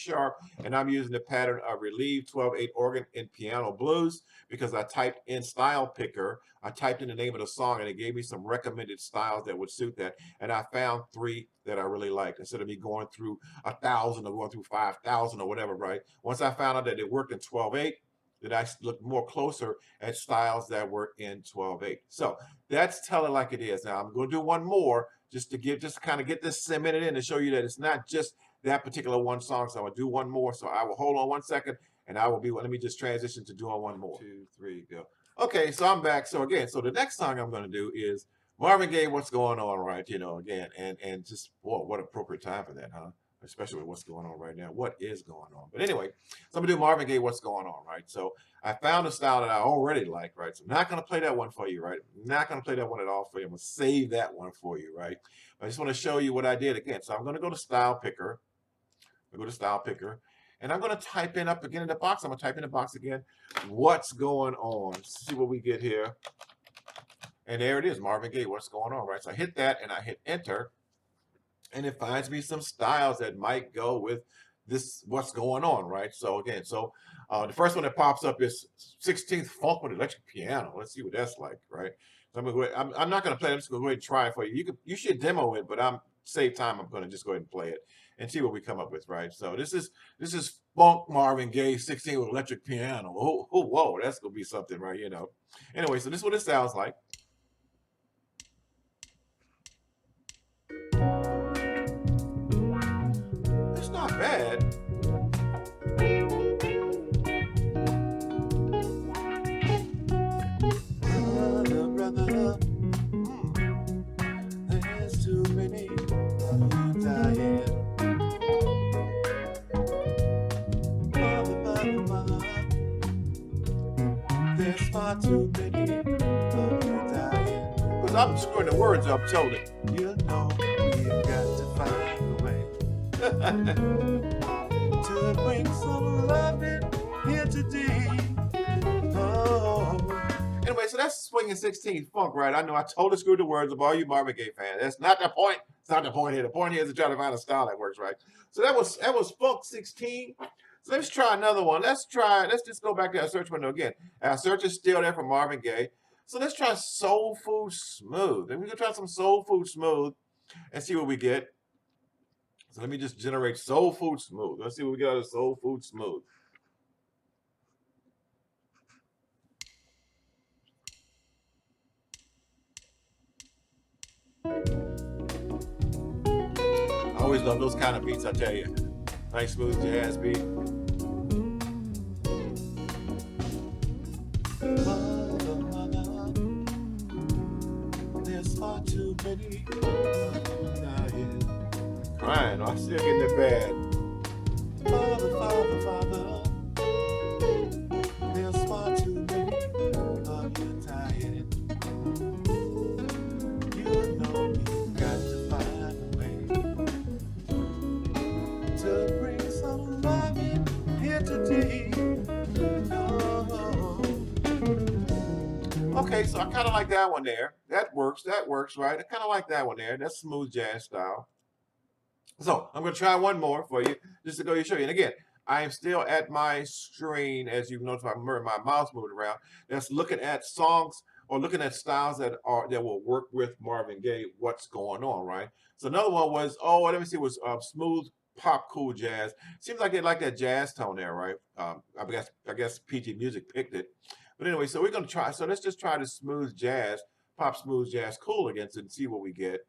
and I'm using the pattern of Relieve 12/8 organ in piano blues because I typed in style picker. I typed in the name of the song, and it gave me some recommended styles that would suit that. And I found 3 that I really liked instead of me going through 1,000 or going through 5,000 or whatever, right? Once I found out that it worked in 12/8, then I looked more closer at styles that were in 12/8. So that's Tell It Like It Is. Now I'm going to do one more just to kind of get this cemented in and show you that it's not just that particular one song. So I'm going to do one more. So I will hold on 1 second, and I will be. Let me just transition to doing one more. 2, 3, go. Okay, so I'm back. So again, so the next song I'm going to do is Marvin Gaye, What's Going On, right? You know, again, and just, boy, what appropriate time for that, huh? Especially with what's going on right now. What is going on? But anyway, so I'm going to do Marvin Gaye, What's Going On, right? So I found a style that I already like, right? So I'm not going to play that one for you, right? I'm not going to play that one at all for you. I'm going to save that one for you, right? I just want to show you what I did again. So I'm going to go to Style Picker. I'll go to Style Picker. And I'm going to type in up again in the box. I'm going to type in the box again. What's going on? See what we get here. And there it is, Marvin Gaye, What's Going On, right? So I hit that and I hit enter. And it finds me some styles that might go with this What's Going On, right? So again, the first one that pops up is 16th Funk with Electric Piano. Let's see what that's like, right? So I'm not going to play it. I'm just going to go ahead and try it for you. You should demo it, but save time. I'm going to just go ahead and play it and see what we come up with, right? So this is Funk Marvin Gaye 16 with Electric Piano. Oh, whoa, that's going to be something, right? You know. Anyway, so this is what it sounds like. It's not bad. Brother, there's too many of you dying. I'm screwing the words up totally. You know we've got to find a way to bring some love in here today. Oh. Anyway, so that's Swinging 16 Funk, right? I know I totally screwed the words up, all you Marvin Gaye fans. That's not the point. It's not the point here. The point here is to try to find a style that works, right? So that was Funk 16. So let's try another one. Let's just go back to our search window again. Our search is still there for Marvin Gaye. So let's try Soul Food Smooth. And we're gonna try some Soul Food Smooth and see what we get. So let me just generate Soul Food Smooth. Let's see what we get out of Soul Food Smooth. I always love those kind of beats, I tell you. Nice smooth jazz beat. Mother, mother, there's far too many crying. I'm still getting it bad. Father, father, father, there's far too many of you dying. You know you've got to find a way to bring some love in here today. Oh. Okay, so I kind of like that one there. That works, right? I kind of like that one there. That's smooth jazz style. So I'm going to try one more for you, just to go show you. And again, I am still at my screen, as you've noticed, my mouse moving around. That's looking at songs or looking at styles that will work with Marvin Gaye. What's going on, right? So another one was let me see, was smooth pop cool jazz. Seems like they like that jazz tone there, right? I guess PG Music picked it. But anyway, so we're going to try. So let's just try the smooth jazz, pop smooth jazz cool again, and see what we get.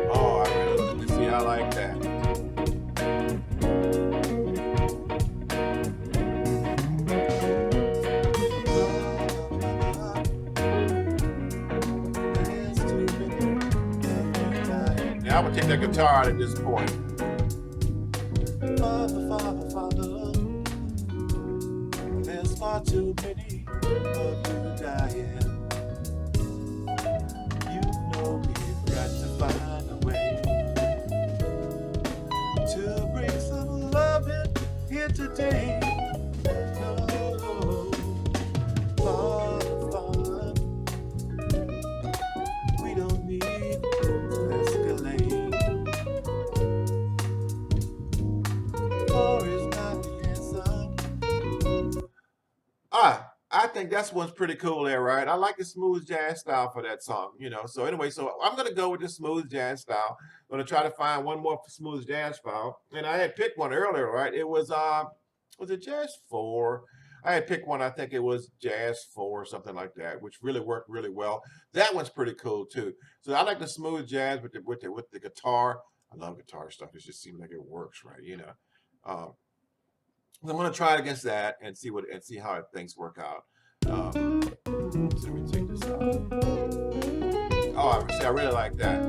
Oh, I really see. I like that. Now I'm gonna take that guitar at this point. Father, father, father, there's far too many of you dying. You know we've got to find a way to bring some love in here today. Oh, Father, Father, we don't need to escalate. War is not the answer. I think that one's pretty cool there, right? I like the smooth jazz style for that song, So anyway, so I'm gonna go with the smooth jazz style. I'm gonna try to find one more smooth jazz style. And I had picked one earlier, right? It was it Jazz 4? I had picked one, I think it was Jazz 4 or something like that, which really worked really well. That one's pretty cool too. So I like the smooth jazz with the guitar. I love guitar stuff. It just seems like it works, right? I'm gonna try it against that and see how things work out. So let me take this out. Oh, I really like that.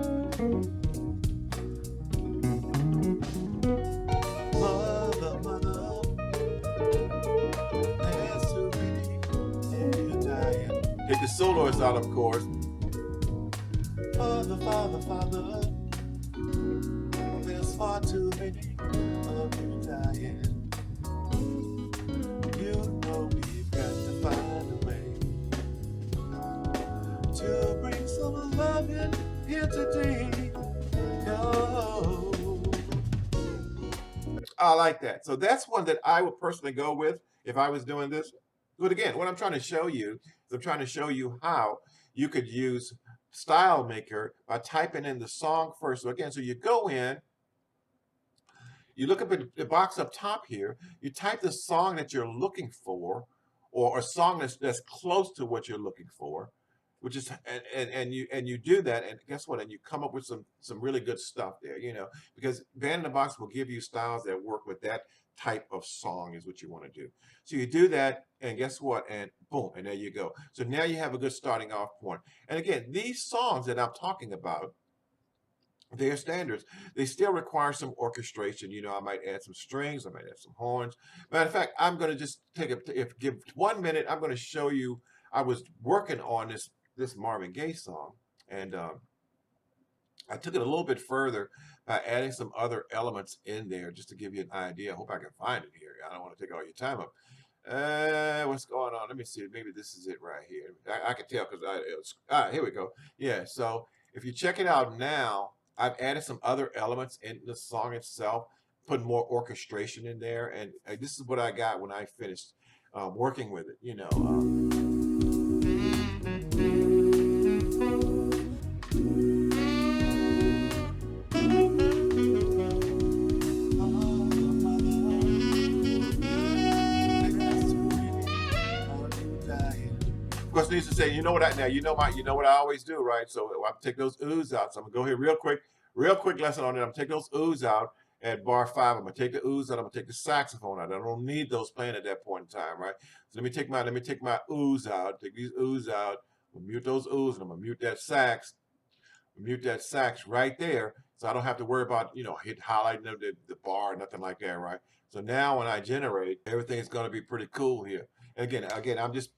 Mother, mother, there's too many of you dying. Take the soloist out, of course. Father, father, father, there's far too many of you dying. You know we've got to find a way to bring some love in here today. Oh. I like that. So that's one that I would personally go with if I was doing this. But again, what I'm trying to show you is I'm trying to show you how you could use Style Maker by typing in the song first. So again, so you go in, you look up at the box up top here, you type the song that you're looking for, or a song that's close to what you're looking for, which is and you do that, and guess what? And you come up with some really good stuff there, because Band in the Box will give you styles that work with that type of song is what you want to do. So you do that, and guess what? And boom, and there you go. So now you have a good starting off point. And again, these songs that I'm talking about, they're standards. They still require some orchestration. I might add some strings. I might add some horns. Matter of fact, I'm going to just give 1 minute. I'm going to show you. I was working on this this Marvin Gaye song, and I took it a little bit further by adding some other elements in there just to give you an idea. I hope I can find it here. I don't want to take all your time up. What's going on? Let me see. Maybe this is it right here. I can tell because here we go. Yeah. So if you check it out now, I've added some other elements in the song itself, put more orchestration in there, and this is what I got when I finished working with it. Of course, needs to say, you know what I always do, right? So I'm take those oohs out. So I'm gonna go here real quick lesson on it. I'm gonna take those oohs out at bar 5. I'm gonna take the oohs out. I'm gonna take the saxophone out. I don't need those playing at that point in time, right? So let me take my oohs out. Take these oohs out. We'll mute those oohs, and I'm gonna mute that sax right there, so I don't have to worry about highlighting the bar or nothing like that, right? So now when I generate, everything's gonna be pretty cool here. And again, I'm just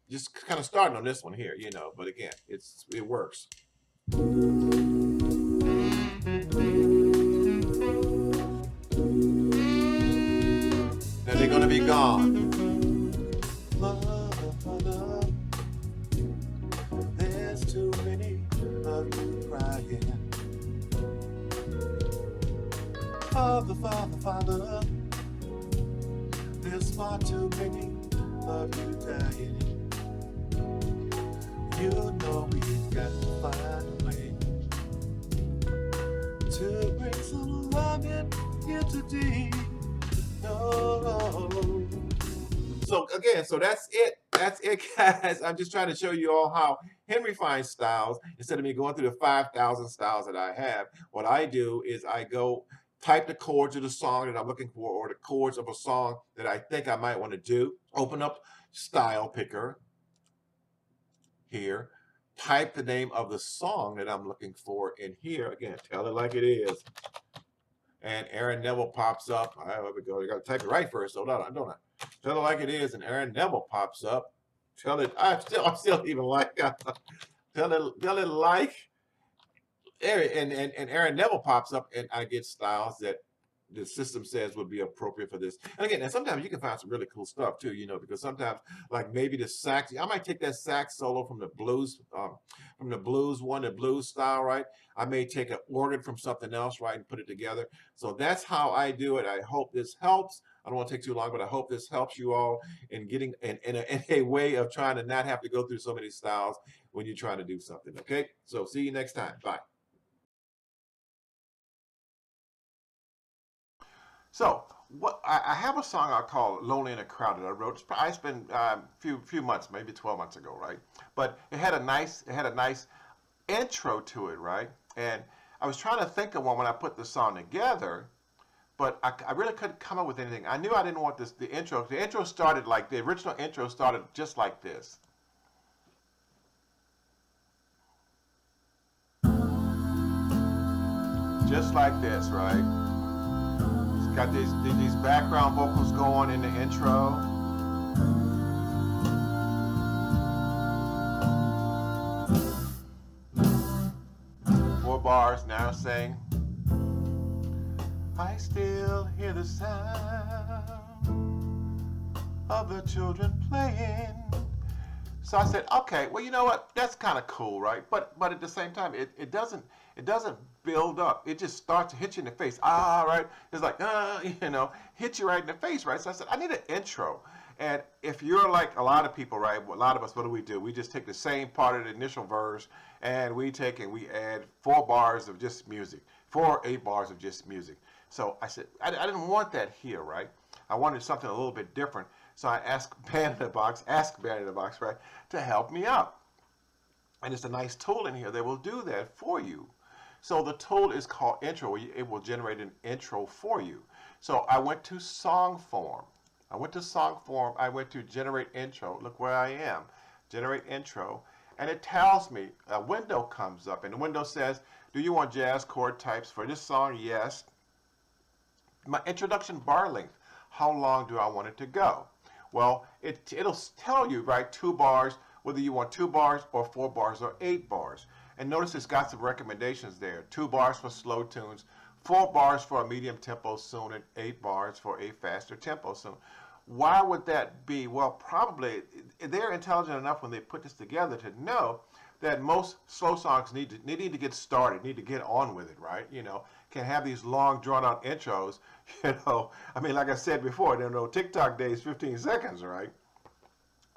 kind of starting on this one here, but again, it works. Now they're gonna be gone. There's too many of you crying. Father, Father, Father, there's far too many of you dying. You know we've got to find a way to bring some love in here today. No. So again, that's it, guys. I'm just trying to show you all how Henry finds styles. Instead of me going through the 5,000 styles that I have, what I do is I go type the chords of the song that I'm looking for, or the chords of a song that I think I might want to do. Open up Style Picker here. Type the name of the song that I'm looking for in here. Again, tell it like it is. And Aaron Neville pops up. There we go. You got to type it right first, so don't I? Tell it like it is, and Aaron Neville pops up. Tell it. I'm still even like. Tell it like. And Aaron Neville pops up, and I get styles that the system says would be appropriate for this. And again, and sometimes you can find some really cool stuff too, because sometimes, like maybe the sax, I might take that sax solo from the blues one, the blues style, right? I may take an organ from something else, right, and put it together. So that's how I do it. I hope this helps. I don't want to take too long, but I hope this helps you all in getting in a way of trying to not have to go through so many styles when you're trying to do something. Okay, so see you next time. Bye. So what I have a song I call "Lonely and Crowded." I wrote. I spent few months, maybe 12 months ago, right? But it had a nice intro to it, right? And I was trying to think of one when I put the song together, but I really couldn't come up with anything. I knew I didn't want the intro. The intro started like the original intro started just like this. Just like this, right? Got these background vocals going in the intro. Four bars now saying, I still hear the sound of the children playing. So I said, okay, well, you know what? That's kind of cool, right? But at the same time, it doesn't build up. It just starts to hit you in the face. Right? It's like, hit you right in the face, right? So I said, I need an intro. And if you're like a lot of people, right? A lot of us, what do? We just take the same part of the initial verse and we add 4 bars of just music, 4 or 8 bars of just music. So I said, I didn't want that here, right? I wanted something a little bit different. So I asked Band in the Box, right, to help me out. And it's a nice tool in here that will do that for you. So the tool is called intro. It will generate an intro for you. So I went to song form. I went to generate intro. Look where I am. Generate intro. And it tells me, a window comes up. And the window says, do you want jazz chord types for this song? Yes. My introduction bar length. How long do I want it to go? Well, it'll tell you, right, 2 bars whether you want 2 bars or 4 bars or 8 bars. And notice it's got some recommendations there. 2 bars for slow tunes, 4 bars for a medium tempo tune, and 8 bars for a faster tempo tune. Why would that be? Well, probably they're intelligent enough when they put this together to know that most slow songs need to get started, need to get on with it, right? Can have these long drawn out intros. I mean, like I said before, there are no TikTok days, 15 seconds, right?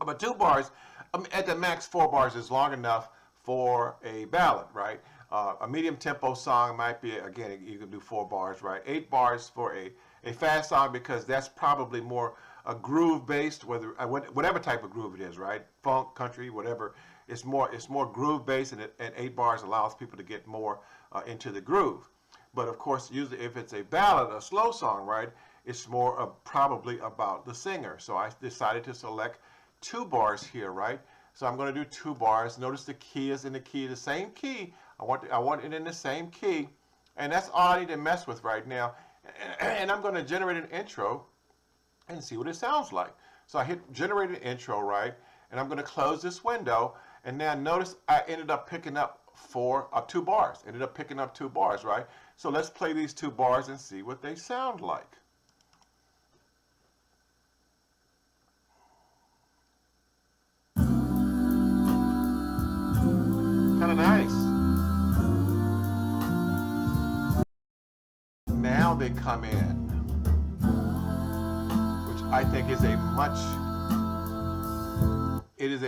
But 2 bars, at the max 4 bars is long enough for a ballad, right? A medium tempo song might be, again, you can do 4 bars, right? 8 bars for a fast song, because that's probably more a groove based, whatever type of groove it is, right? Funk, country, whatever. It's more groove based, and 8 bars allows people to get more into the groove. But of course, usually if it's a ballad, a slow song, right, it's more probably about the singer. So I decided to select 2 bars here, right? So I'm going to do 2 bars. Notice the key is in the same key. I want it in the same key, and that's all I need to mess with right now. And I'm going to generate an intro and see what it sounds like. So I hit generate an intro, right? And I'm going to close this window. And now notice I ended up picking up 2 bars. Ended up picking up 2 bars, right? So let's play these 2 bars and see what they sound like. Kind of nice. Now they come in, which I think is a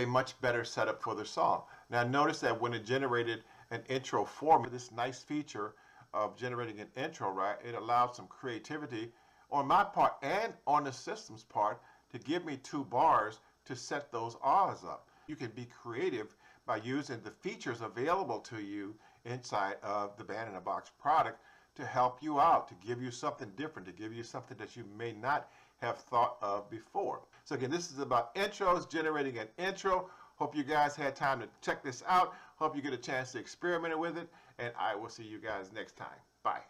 much better setup for the song. Now notice that when it generated an intro for me, this nice feature of generating an intro, right, it allowed some creativity on my part and on the system's part to give me 2 bars to set those R's up. You can be creative by using the features available to you inside of the Band in a Box product to help you out, to give you something different, to give you something that you may not have thought of before. So again, this is about intros, generating an intro. Hope you guys had time to check this out. Hope you get a chance to experiment with it, and I will see you guys next time. Bye.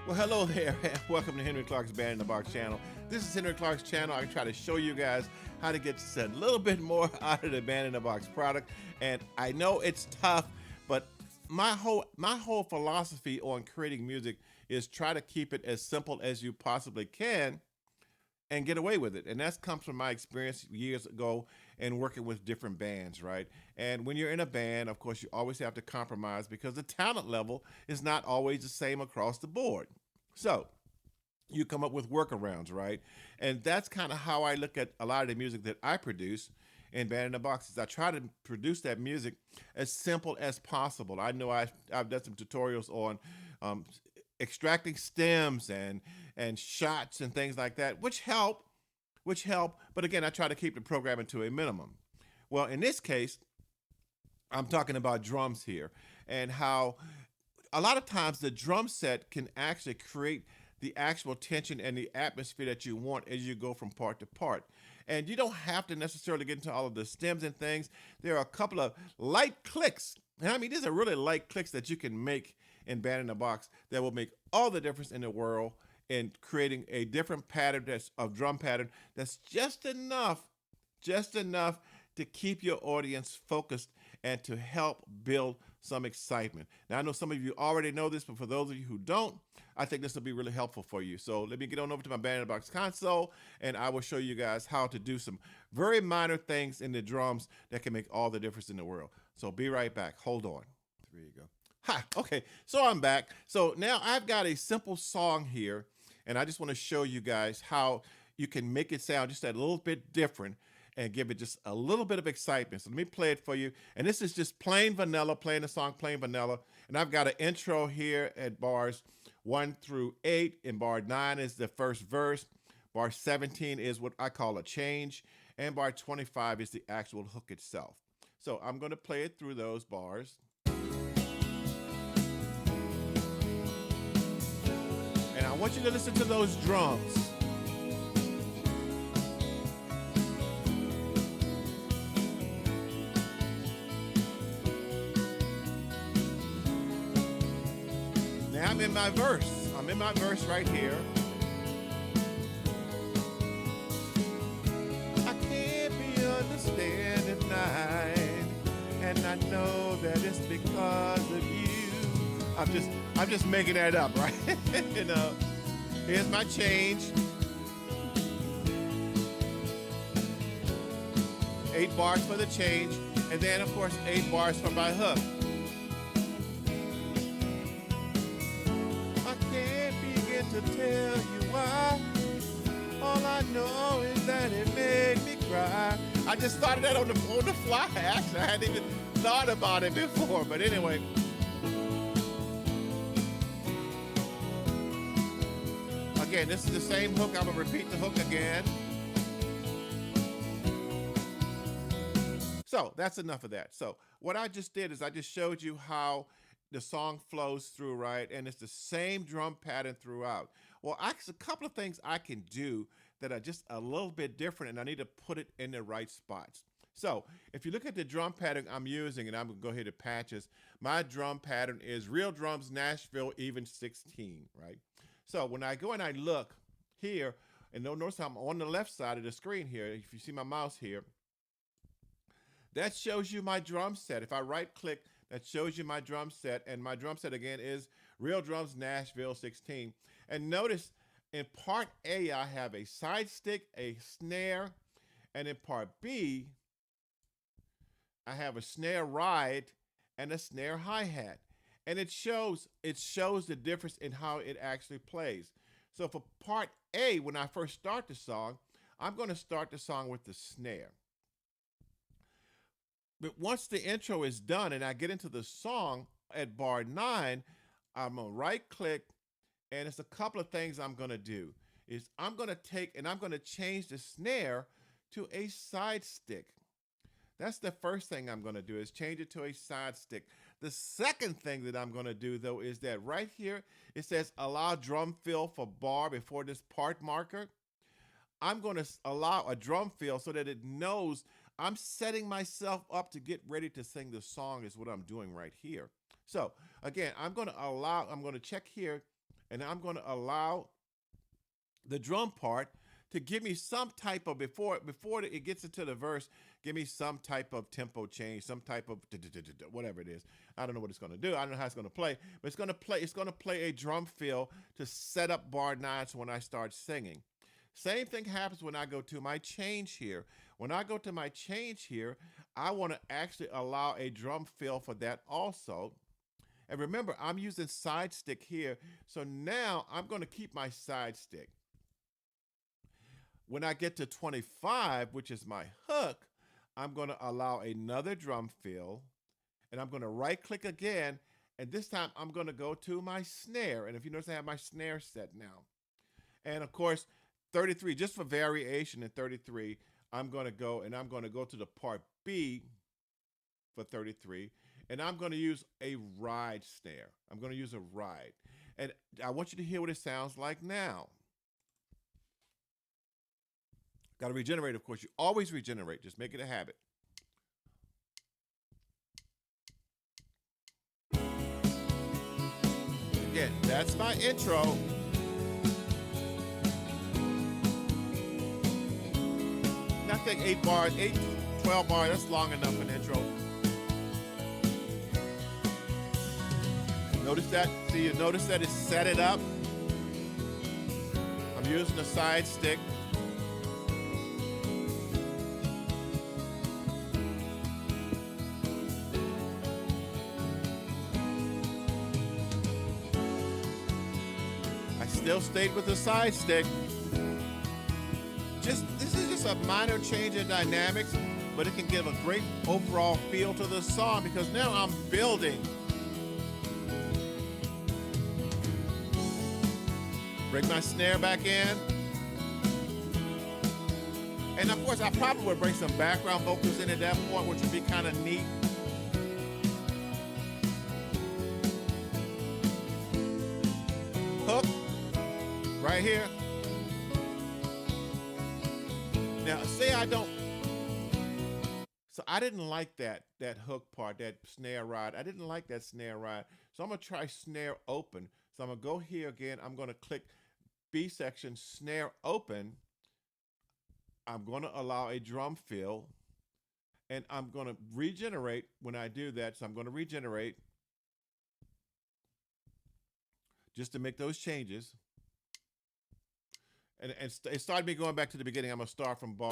Well, hello there, and welcome to Henry Clarke's Band in the Box channel. This is Henry Clarke's channel. I try to show you guys how to get just a little bit more out of the Band in the Box product, and I know it's tough, but my whole philosophy on creating music is try to keep it as simple as you possibly can and get away with it. And that comes from my experience years ago in working with different bands, right? And when you're in a band, of course, you always have to compromise because the talent level is not always the same across the board. So you come up with workarounds, right? And that's kind of how I look at a lot of the music that I produce in Band in the Boxes. I try to produce that music as simple as possible. I know I've done some tutorials on extracting stems and shots and things like that, which help. But again, I try to keep the programming to a minimum. Well, in this case, I'm talking about drums here, and how a lot of times the drum set can actually create the actual tension and the atmosphere that you want as you go from part to part. And you don't have to necessarily get into all of the stems and things. There are a couple of light clicks. And I mean, these are really light clicks that you can make in Band in the Box that will make all the difference in the world in creating a different pattern drum pattern that's just enough to keep your audience focused and to help build some excitement. Now, I know some of you already know this, but for those of you who don't, I think this will be really helpful for you. So let me get on over to my Band in the Box console, and I will show you guys how to do some very minor things in the drums that can make all the difference in the world. So be right back. Hold on. There you go. Hi. Okay, so I'm back. So now I've got a simple song here, and I just want to show you guys how you can make it sound just a little bit different and give it just a little bit of excitement. So let me play it for you. And this is just plain vanilla, playing the song plain vanilla. And I've got an intro here at bars 1 through 8, and bar 9 is the first verse. Bar 17 is what I call a change, and bar 25 is the actual hook itself. So I'm going to play it through those bars. And I want you to listen to those drums. Now I'm in my verse. I'm in my verse right here. know that it's because of you. I'm just making that up, right? You know, here's my change. 8 bars for the change, and then of course 8 bars for my hook. I can't begin to tell you why. All I know is that it made me cry. I just started that on the fly. Actually, I hadn't even thought about it before. But anyway. Again, this is the same hook. I'm going to repeat the hook again. So that's enough of that. So what I just did is I just showed you how the song flows through, right? And it's the same drum pattern throughout. Well, actually, a couple of things I can do that are just a little bit different, and I need to put it in the right spots. So if you look at the drum pattern I'm using, and I'm going to go ahead to patches, my drum pattern is real drums, Nashville, even 16, right? So when I go and I look here, and notice I'm on the left side of the screen here, if you see my mouse here, that shows you my drum set. If I right click, that shows you my drum set, and my drum set again is real drums, Nashville 16. And notice in part A, I have a side stick, a snare, and in part B, I have a snare ride and a snare hi-hat. And it shows the difference in how it actually plays. So for part A, when I first start the song, I'm going to start the song with the snare. But once the intro is done and I get into the song at bar 9, I'm going to right click, and it's a couple of things I'm going to do. Is I'm going to take and I'm going to change the snare to a side stick. That's the first thing I'm going to do, is change it to a side stick. The second thing that I'm going to do, though, is that right here, it says allow drum fill for bar before this part marker. I'm going to allow a drum fill so that it knows I'm setting myself up to get ready to sing the song is what I'm doing right here. So again, I'm going to check here, and I'm going to allow the drum part to give me some type of, before it gets into the verse, give me some type of tempo change, some type of whatever it is. I don't know what it's going to do. I don't know how it's going to play, but it's going to play a drum fill to set up bar 9 so when I start singing. Same thing happens when I go to my change here. When I go to my change here, I want to actually allow a drum fill for that also. And remember, I'm using side stick here. So now I'm going to keep my side stick. When I get to 25, which is my hook, I'm going to allow another drum fill. And I'm going to right click again. And this time I'm going to go to my snare. And if you notice, I have my snare set now. And of course, 33, just for variation in 33, I'm going to go to the part B for 33, and I'm going to use a ride snare. I'm going to use a ride. And I want you to hear what it sounds like now. Got to regenerate, of course. You always regenerate. Just make it a habit. Again, that's my intro. I think 8 bars, 12 bars, that's long enough an intro. Notice that? See, you notice that it set it up? I'm using a side stick. I still stayed with the side stick. This is just a minor change in dynamics, but it can give a great overall feel to the song because now I'm building. Bring my snare back in. And of course, I probably would bring some background vocals in at that point, which would be kind of neat. Hook, right here. Now, say I don't, so I didn't like that hook part, that snare ride. I didn't like that snare ride. So I'm going to try snare open. So I'm going to go here again. I'm going to click B section, snare open. I'm going to allow a drum fill. And I'm going to regenerate when I do that. So I'm going to regenerate just to make those changes. And it started me going back to the beginning. I'm going to start from bar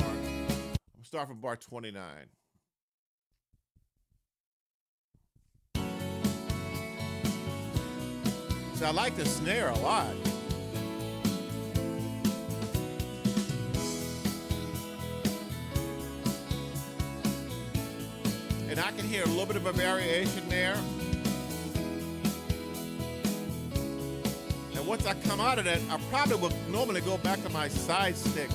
29. So I like the snare a lot. And I can hear a little bit of a variation there. And once I come out of that, I probably will normally go back to my side stick,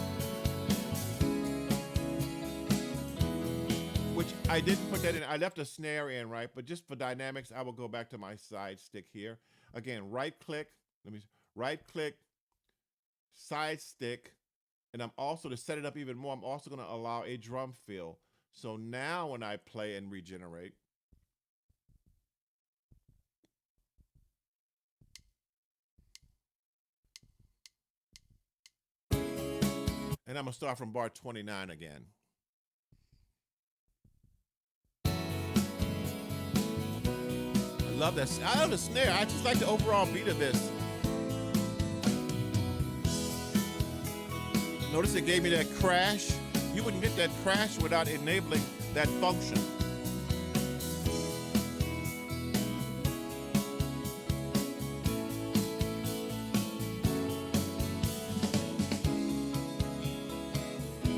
which I didn't put that in. I left a snare in, right? But just for dynamics, I will go back to my side stick here. Again, right click, side stick. And I'm also, to set it up even more, I'm also going to allow a drum fill. So now when I play and regenerate, and I'm going to start from bar 29 again. I love that. I love the snare. I just like the overall beat of this. Notice it gave me that crash. You wouldn't get that crash without enabling that function.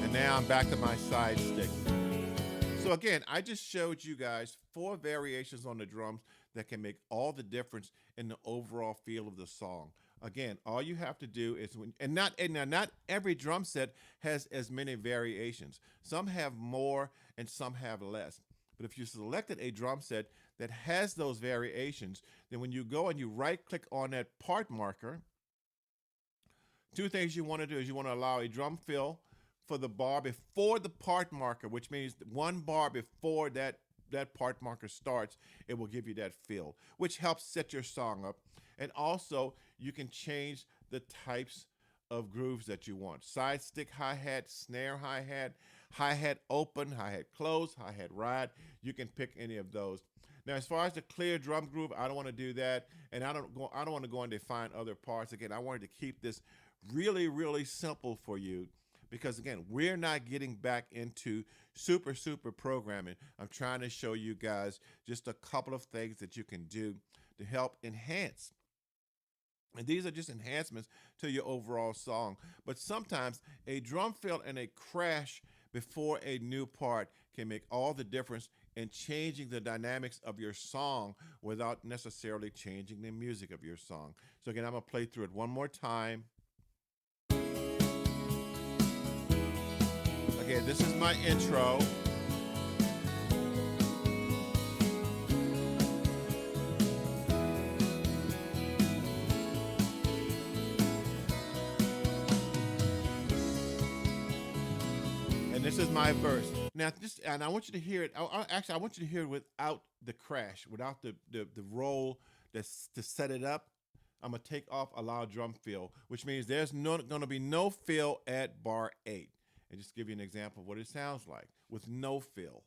And now I'm back to my side stick. So again, I just showed you guys 4 variations on the drums that can make all the difference in the overall feel of the song. Again, all you have to do is not every drum set has as many variations. Some have more and some have less. But if you selected a drum set that has those variations, then when you go and you right click on that part marker, 2 things you want to do is you want to allow a drum fill for the bar before the part marker, which means 1 bar before that part marker starts, it will give you that fill, which helps set your song up. And also, you can change the types of grooves that you want. Side stick hi-hat, snare hi-hat open, hi-hat close, hi-hat ride. You can pick any of those. Now, as far as the clear drum groove, I don't want to do that, and I don't want to go and define other parts. Again, I wanted to keep this really, really simple for you, because again, we're not getting back into super programming. I'm trying to show you guys just a couple of things that you can do to help enhance. And these are just enhancements to your overall song. But sometimes a drum fill and a crash before a new part can make all the difference in changing the dynamics of your song without necessarily changing the music of your song. So again, I'm going to play through it one more time. Again, this is my intro. And this is my verse. Now, and I want you to hear it. Actually, I want you to hear it without the crash, without the roll to set it up. I'm going to take off allow drum fill, which means there's going to be no fill at bar 8. And just give you an example of what it sounds like with no fill.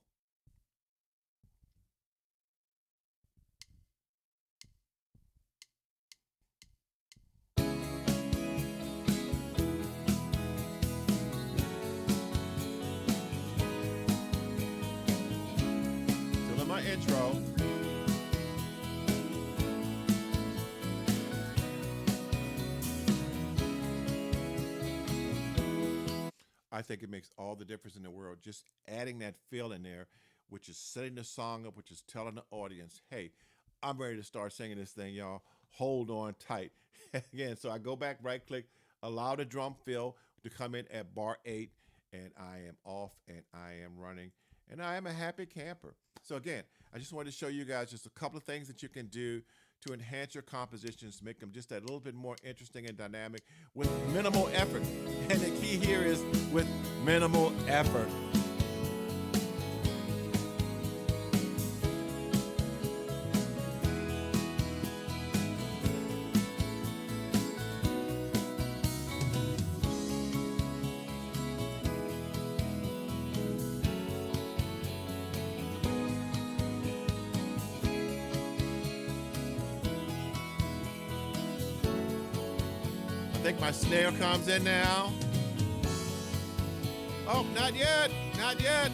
Still in my intro. I think it makes all the difference in the world. Just adding that feel in there, which is setting the song up, which is telling the audience, hey, I'm ready to start singing this thing, y'all. Hold on tight. Again, so I go back, right click, allow the drum fill to come in at bar 8, and I am off and I am running, and I am a happy camper. So again, I just wanted to show you guys just a couple of things that you can do to enhance your compositions, make them just a little bit more interesting and dynamic with minimal effort. And the key here is with minimal effort. think my snare comes in now. Oh, not yet, not yet.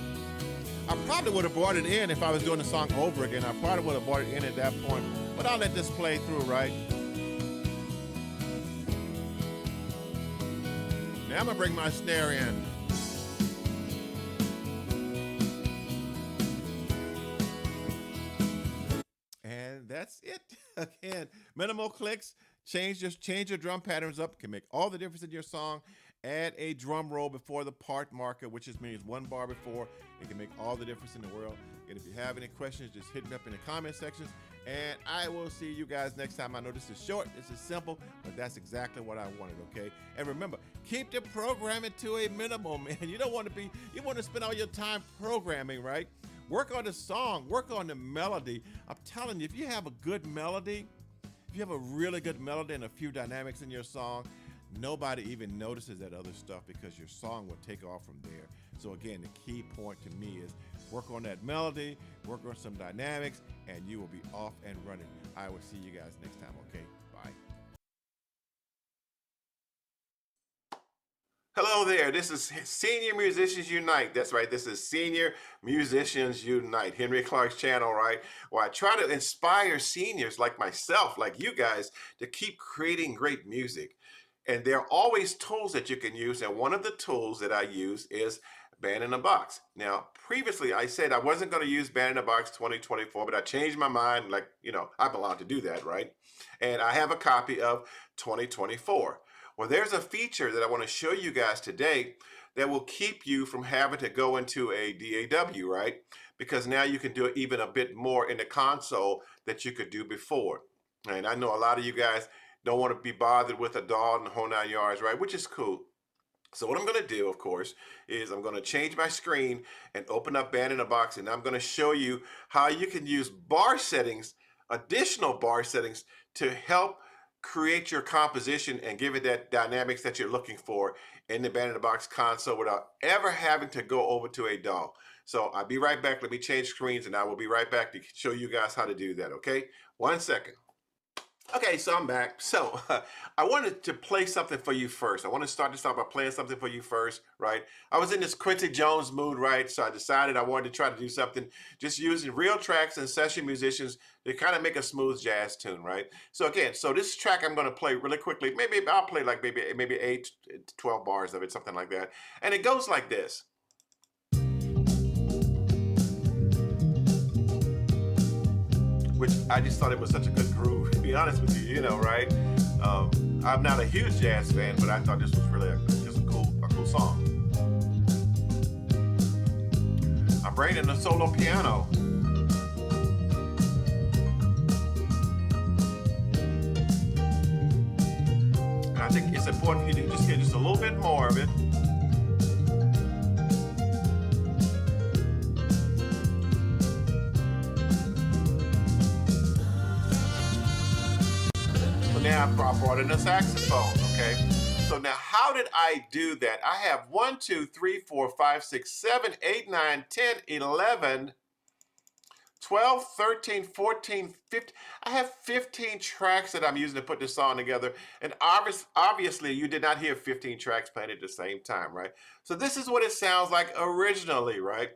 I probably would have brought it in if I was doing the song over again. I probably would have brought it in at that point, but I'll let this play through, right? Now I'm gonna bring my snare in. And that's it. Again, minimal clicks, change your drum patterns up, can make all the difference in your song. Add a drum roll before the part marker, which just means one bar before. It can make all the difference in the world. And if you have any questions, just hit me up in the comment sections. And I will see you guys next time. I know this is short, this is simple, but that's exactly what I wanted, okay? And remember, keep the programming to a minimum, man. You want to spend all your time programming, right? Work on the song, work on the melody. I'm telling you, if you have a good melody, if you have a really good melody and a few dynamics in your song, nobody even notices that other stuff because your song will take off from there. So again, the key point to me is work on that melody, work on some dynamics, and you will be off and running. I will see you guys next time, okay? Bye. Hello there, this is Senior Musicians Unite. That's right, this is Senior Musicians Unite, Henry Clarke's channel, right? Where I try to inspire seniors like myself, like you guys, to keep creating great music. And there are always tools that you can use, and one of the tools that I use is Band in a Box. Now, previously I said I wasn't going to use Band in a Box 2024, but I changed my mind, like, I'm allowed to do that, right? And I have a copy of 2024. Well, there's a feature that I want to show you guys today that will keep you from having to go into a DAW, right? Because now you can do it even a bit more in the console that you could do before. And I know a lot of you guys don't want to be bothered with a DAW and the whole 9 yards, right? Which is cool. So what I'm going to do, of course, is I'm going to change my screen and open up Band in a Box, and I'm going to show you how you can use bar settings, additional bar settings, to help create your composition and give it that dynamics that you're looking for in the Band in a Box console without ever having to go over to a DAW. So I'll be right back. Let me change screens, and I will be right back to show you guys how to do that, okay? 1 second. Okay, so I'm back. So I wanted to play something for you first. I want to start this off by playing something for you first, right? I was in this Quincy Jones mood, right? So I decided I wanted to try to do something just using real tracks and session musicians to kind of make a smooth jazz tune, right? So again, this track I'm going to play really quickly. Maybe I'll play like maybe 8, 12 bars of it, something like that. And it goes like this. Which I just thought it was such a good groove, to be honest with you, right? I'm not a huge jazz fan, but I thought this was really just a cool song. I'm bringing in the solo piano. And I think it's important for you to just get just a little bit more of it. Now I brought in a saxophone, okay? So now how did I do that? I have 1, 2, 3, 4, 5, 6, 7, 8, 9, 10, 11, 12, 13, 14, 15. I have 15 tracks that I'm using to put this song together. And obviously you did not hear 15 tracks playing at the same time, right? So this is what it sounds like originally, right?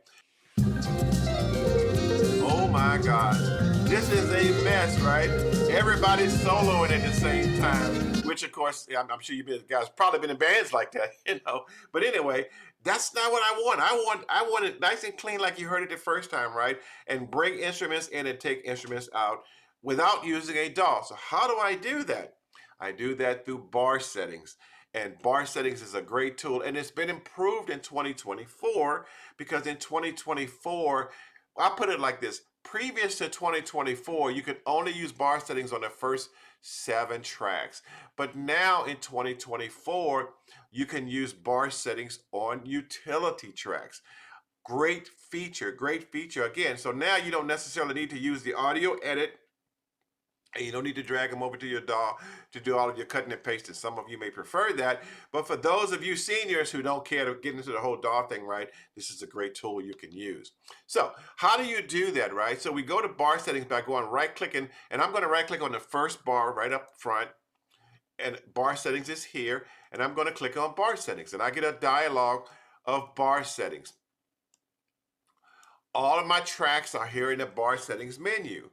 Oh my gosh. This is a mess, right? Everybody's soloing at the same time, which of course, I'm sure you guys probably been in bands like that, But anyway, that's not what I want. I want it nice and clean like you heard it the first time, right? And bring instruments in and take instruments out without using a DAW. So how do I do that? I do that through bar settings. And bar settings is a great tool, and it's been improved in 2024 because in 2024, I'll put it like this. Previous to 2024, you could only use bar settings on the first 7 tracks. But now in 2024, you can use bar settings on utility tracks. Great feature. Again, so now you don't necessarily need to use the audio edit, and you don't need to drag them over to your DAW to do all of your cutting and pasting. Some of you may prefer that, but for those of you seniors who don't care to get into the whole DAW thing, right, this is a great tool you can use. So how do you do that, right? So we go to bar settings by going right-clicking, and I'm going to right-click on the first bar right up front, and bar settings is here, and I'm going to click on bar settings, and I get a dialog of bar settings. All of my tracks are here in the bar settings menu,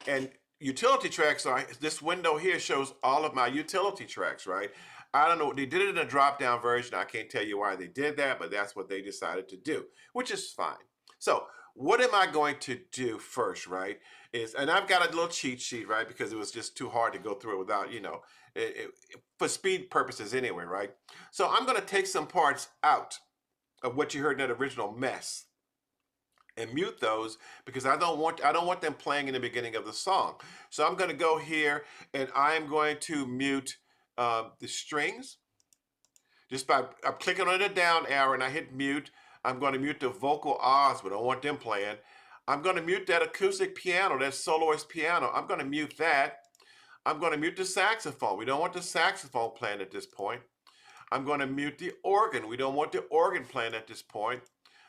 and utility tracks are, this window here shows all of my utility tracks, right? I don't know, they did it in a drop down version. I can't tell you why they did that, but that's what they decided to do, which is fine. So what am I going to do first, right? And I've got a little cheat sheet, right? Because it was just too hard to go through it without, for speed purposes anyway, right? So I'm going to take some parts out of what you heard in that original mess and mute those, because I don't want them playing in the beginning of the song. So I'm going to go here and I'm going to mute the strings just by I'm clicking on the down arrow and I hit mute. I'm going to mute the vocal ahs, but I don't want them playing. I'm going to mute that acoustic piano, that soloist piano. I'm going to mute that. I'm going to mute the saxophone. We don't want the saxophone playing at this point. I'm going to mute the organ. We don't want the organ playing at this point.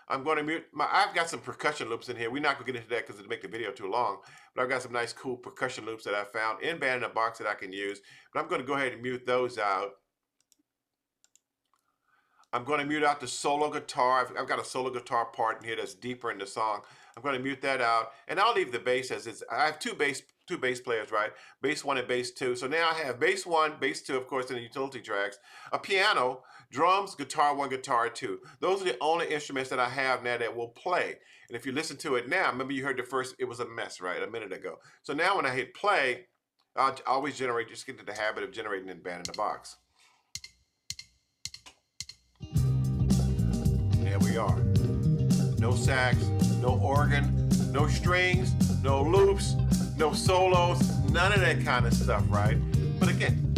I'm going to mute I've got some percussion loops in here. We're not going to get into that because it'll make the video too long, but I've got some nice cool percussion loops that I found in Band in the Box that I can use, but I'm going to go ahead and mute those out. I'm going to mute out the solo guitar. I've got a solo guitar part in here that's deeper in the song. I'm going to mute that out, and I'll leave the bass as is. I have two bass players, right? Bass 1 and bass 2. So now I have bass 1, bass 2, of course, in the utility tracks, a piano, drums, guitar 1, guitar 2. Those are the only instruments that I have now that will play. And if you listen to it now, remember you heard the first, it was a mess, right? A minute ago. So now when I hit play, I'll always generate, just get into the habit of generating in Band in the Box. There we are. No sax, no organ, no strings, no loops, no solos, none of that kind of stuff, right? But again,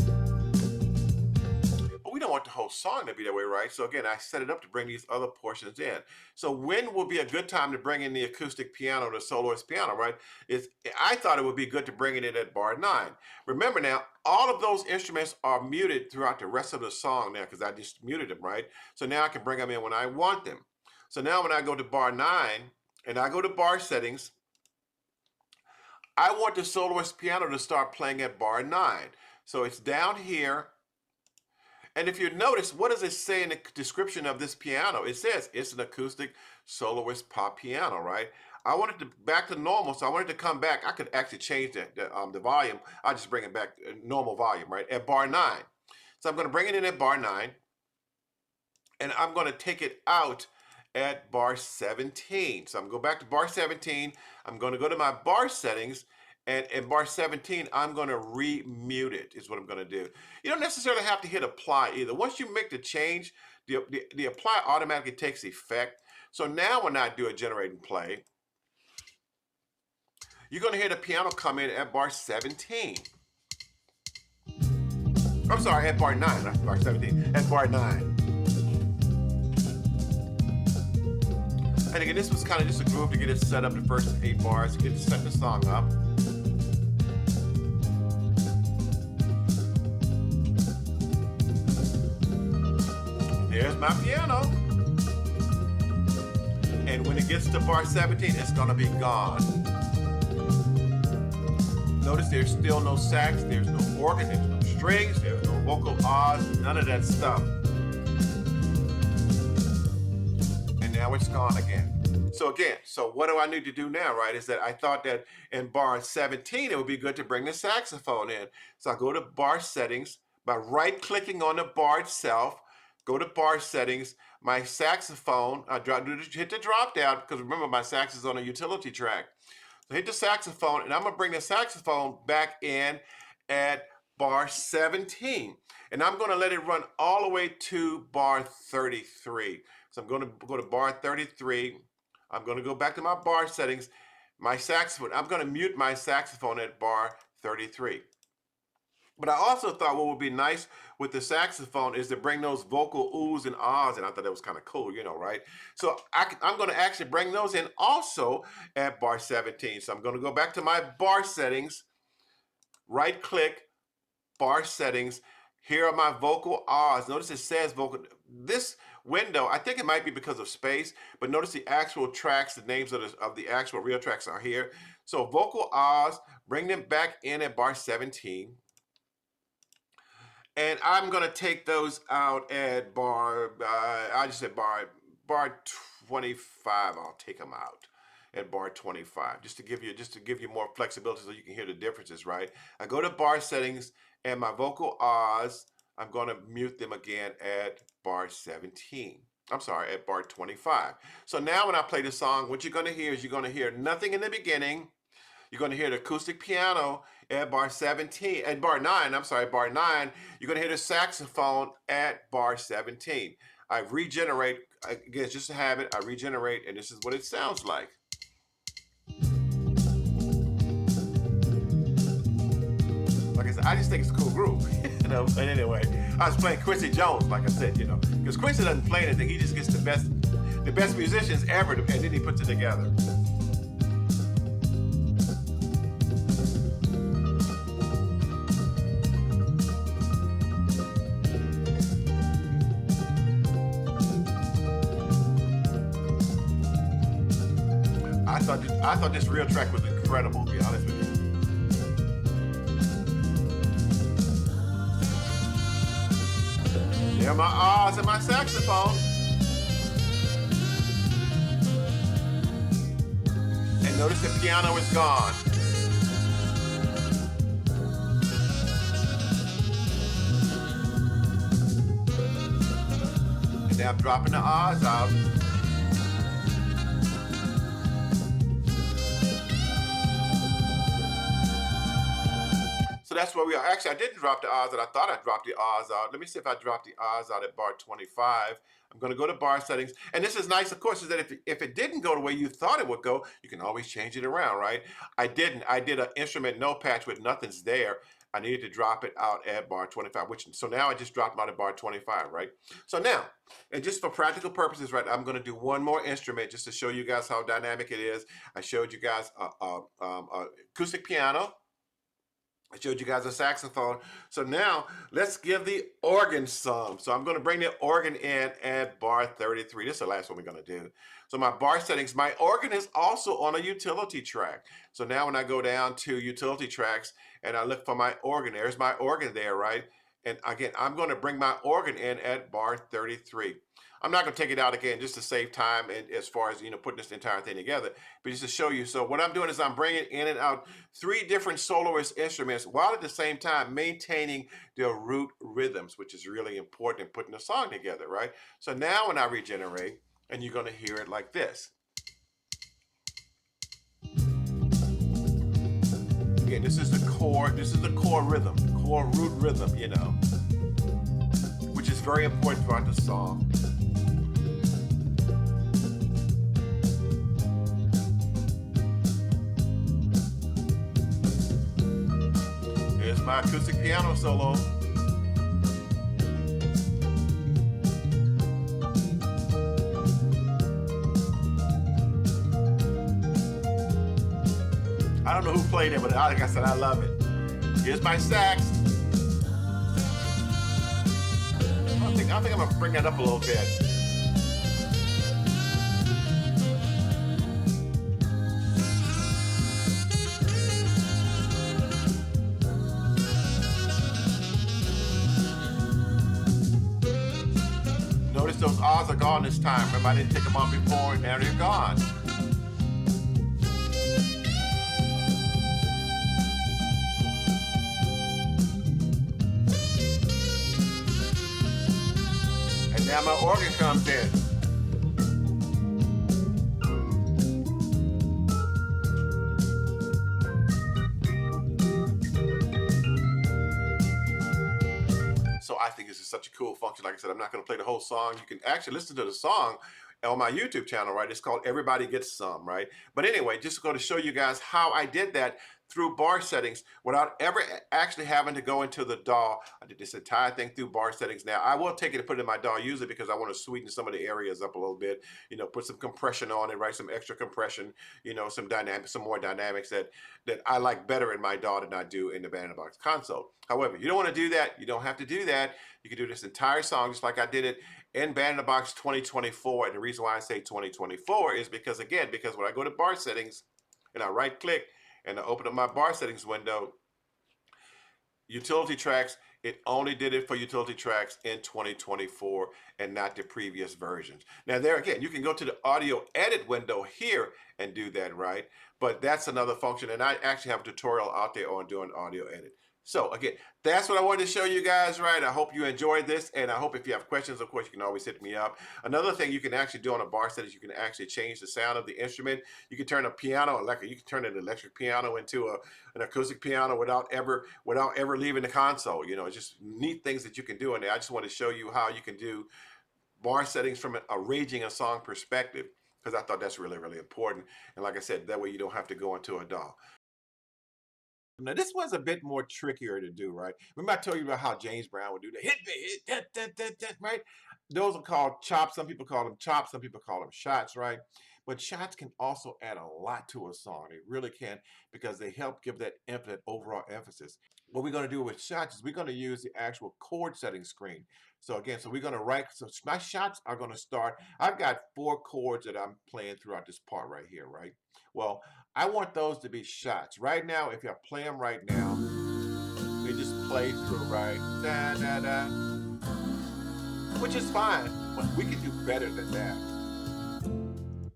we don't want the whole song to be that way, right? So again, I set it up to bring these other portions in. So when will be a good time to bring in the acoustic piano, the soloist piano, right? I thought it would be good to bring it in at bar 9. Remember now, all of those instruments are muted throughout the rest of the song now because I just muted them, right? So now I can bring them in when I want them. So now when I go to bar 9 and I go to bar settings, I want the soloist piano to start playing at bar 9. So it's down here. And if you notice, what does it say in the description of this piano? It says it's an acoustic soloist pop piano, right? I want it to back to normal, so I want it to come back. I could actually change the volume. I'll just bring it back to normal volume, right, at bar 9. So I'm going to bring it in at bar 9, and I'm going to take it out at bar 17. So I'm going to go back to bar 17. I'm going to go to my bar settings, and in bar 17, I'm going to re-mute it, is what I'm going to do. You don't necessarily have to hit apply either. Once you make the change, the apply automatically takes effect. So now when I do a generate and play, you're going to hear the piano come in at bar 17. I'm sorry, at bar 9, not bar 17, at bar 9. And again, this was kind of just a groove to get it set up, the first 8 bars, to get to set the song up. There's my piano. And when it gets to bar 17, it's gonna be gone. Notice there's still no sax, there's no organ, there's no strings, there's no vocal ahs, none of that stuff. Now it's gone again. So what do I need to do now, right? Is that I thought that in bar 17, it would be good to bring the saxophone in. So I go to bar settings by right-clicking on the bar itself, go to bar settings, my saxophone, hit the drop down, because remember my sax is on a utility track. So hit the saxophone, and I'm gonna bring the saxophone back in at bar 17. And I'm gonna let it run all the way to bar 33. So I'm going to go to bar 33. I'm going to go back to my bar settings, my saxophone. I'm going to mute my saxophone at bar 33. But I also thought what would be nice with the saxophone is to bring those vocal oohs and ahs, and I thought that was kind of cool, right? So I'm going to actually bring those in also at bar 17. So I'm going to go back to my bar settings, right-click, bar settings. Here are my vocal ahs. Notice it says vocal. This window, I think it might be because of space, but notice the actual tracks, the names of the actual real tracks are here. So vocal ahs, bring them back in at bar 17. And I'm gonna take those out at bar. I just said bar 25. I'll take them out at bar 25, just to give you more flexibility so you can hear the differences. Right. I go to bar settings and my vocal ahs. I'm gonna mute them again at bar 17. I'm sorry, at bar 25. So now when I play the song, what you're gonna hear is you're gonna hear nothing in the beginning. You're going to hear the acoustic piano at bar 17, at bar 9, I'm sorry, bar 9. You're going to hear the saxophone at bar 17. I regenerate, again, it's just a habit. I regenerate, and this is what it sounds like. Like I said, I just think it's a cool groove. But anyway, I was playing Quincy Jones, like I said, because Quincy doesn't play anything. He just gets the best musicians ever, and then he puts it together. I thought this real track was incredible, to be honest with you. There are my ahs and my saxophone. And notice the piano is gone. And now I'm dropping the ahs out. So that's where we are. Actually, I didn't drop the ahs out. I thought I dropped the ahs out. Let me see if I dropped the ahs out at bar 25. I'm going to go to bar settings. And this is nice, of course, is that if it didn't go the way you thought it would go, you can always change it around, right? I didn't. I did an instrument no patch with nothing's there. I needed to drop it out at bar 25, so now I just dropped them out at bar 25, right? So now, and just for practical purposes, right, I'm going to do one more instrument just to show you guys how dynamic it is. I showed you guys acoustic piano. I showed you guys a saxophone. So now let's give the organ some. So I'm going to bring the organ in at bar 33. This is the last one we're going to do. So my bar settings, my organ is also on a utility track. So now when I go down to utility tracks and I look for my organ, there's my organ there, right? And again, I'm going to bring my organ in at bar 33. I'm not going to take it out again just to save time and as far as putting this entire thing together, but just to show you. So what I'm doing is I'm bringing in and out 3 different soloist instruments while at the same time maintaining their root rhythms, which is really important in putting a song together, right? So now when I regenerate, and you're going to hear it like this. Again, this is the core rhythm, the core root rhythm, which is very important throughout the song. Here's my acoustic piano solo. I don't know who played it, but like I said, I love it. Here's my sax. I think I'm gonna bring that up a little bit. Notice those ahs are gone this time. Remember, I didn't take them off before, and now they're gone. Now my organ comes in. So I think this is such a cool function. Like I said, I'm not going to play the whole song. You can actually listen to the song on my YouTube channel, right? It's called Everybody Gets Some, right? But anyway, just going to show you guys how I did that through bar settings without ever actually having to go into the DAW. I did this entire thing through bar settings. Now, I will take it and put it in my DAW usually because I want to sweeten some of the areas up a little bit, put some compression on it, right? Some extra compression, some more dynamics that I like better in my DAW than I do in the Band in a Box console. However, you don't want to do that. You don't have to do that. You can do this entire song just like I did it in Band in a Box 2024. And the reason why I say 2024 is because when I go to bar settings and I right click and I open up my bar settings window, utility tracks. It only did it for utility tracks in 2024 and not the previous versions. Now, there again, you can go to the audio edit window here and do that, right? But that's another function. And I actually have a tutorial out there on doing audio edit. So again, that's what I wanted to show you guys, right? I hope you enjoyed this, and I hope if you have questions, of course, you can always hit me up. Another thing you can actually do on a bar set is you can actually change the sound of the instrument. You can turn a piano, you can turn an electric piano into an acoustic piano without ever leaving the console. Just neat things that you can do in there. I just want to show you how you can do bar settings from arranging a song perspective, because I thought that's really, really important. And like I said, that way you don't have to go into a DAW. Now this one's a bit more trickier to do, right? Remember I told you about how James Brown would do the hit me, hit that, right? Those are called chops. Some people call them chops. Some people call them shots, right? But shots can also add a lot to a song. They really can, because they help give that infinite overall emphasis. What we're going to do with shots is we're going to use the actual chord setting screen. So again, so we're going to write, so my shots are going to start, I've got 4 chords that I'm playing throughout this part right here, right? Well, I want those to be shots. Right now, if I play them right now, they just play through, right? Da, da, da. Which is fine, but we can do better than that.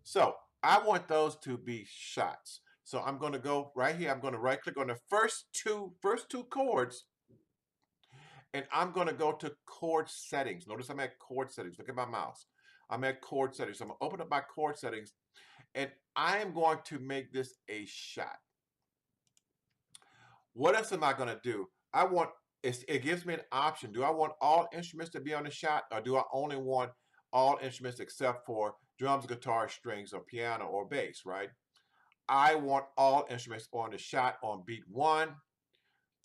So I want those to be shots. So I'm going to go right here. I'm going to right click on the first two chords, and I'm going to go to chord settings. Notice I'm at chord settings. Look at my mouse. I'm at chord settings. So I'm going to open up my chord settings, and I am going to make this a shot. What else am I going to do? It gives me an option. Do I want all instruments to be on the shot, or do I only want all instruments except for drums, guitar, strings, or piano or bass, right? I want all instruments on the shot on beat 1.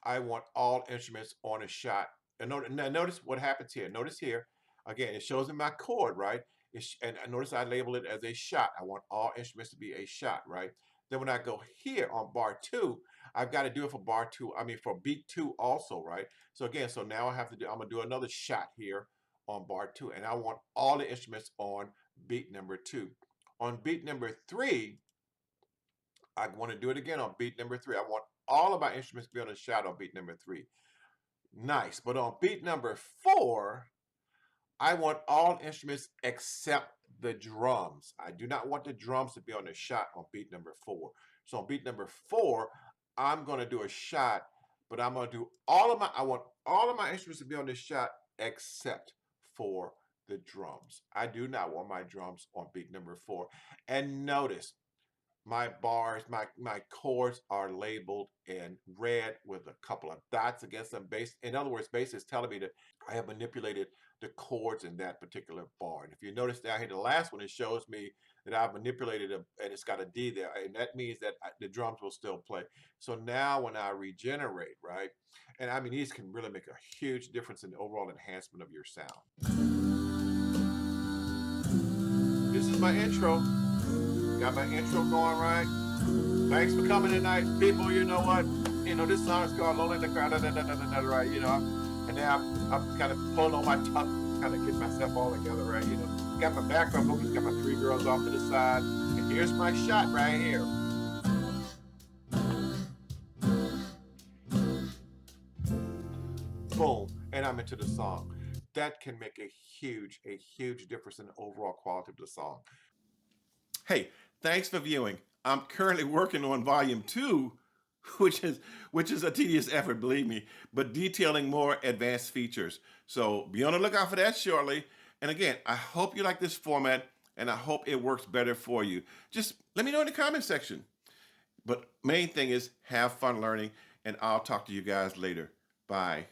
I want all instruments on a shot. And notice what happens here. Notice here, again, it shows me my chord, right? And notice I label it as a shot. I want all instruments to be a shot, right? Then when I go here on bar 2, I've got to do it for for beat 2 also, right? So again, so now I'm going to do another shot here on bar 2, and I want all the instruments on beat number 2. On beat number 3, I want to do it again on beat number 3. I want all of my instruments to be on the shot on beat number 3. Nice. But on beat number 4, I want all instruments except the drums. I do not want the drums to be on the shot on beat number 4. So on beat number 4, I'm going to do a shot, but I want all of my instruments to be on the shot except for the drums. I do not want my drums on beat number 4. And notice, my bars, my chords are labeled in red with a couple of dots against them. In other words, bass is telling me that I have manipulated the chords in that particular bar. And if you notice down here, the last one, it shows me that I've manipulated and it's got a D there, and that means that the drums will still play. So now when I regenerate, right, and I mean, these can really make a huge difference in the overall enhancement of your sound. This is my intro. Got my intro going right. Thanks for coming tonight, people. You know what? This song is called "Lonely in the Crowd," right? And now I'm kind of pulling on my tongue, kind of get myself all together, right? Got my background vocals, got my 3 girls off to the side, and here's my shot right here. Boom, and I'm into the song. That can make a huge difference in the overall quality of the song. Hey, thanks for viewing. I'm currently working on volume 2, which is a tedious effort, believe me, but detailing more advanced features. So be on the lookout for that shortly. And again, I hope you like this format, and I hope it works better for you. Just let me know in the comment section. But main thing is have fun learning, and I'll talk to you guys later. Bye.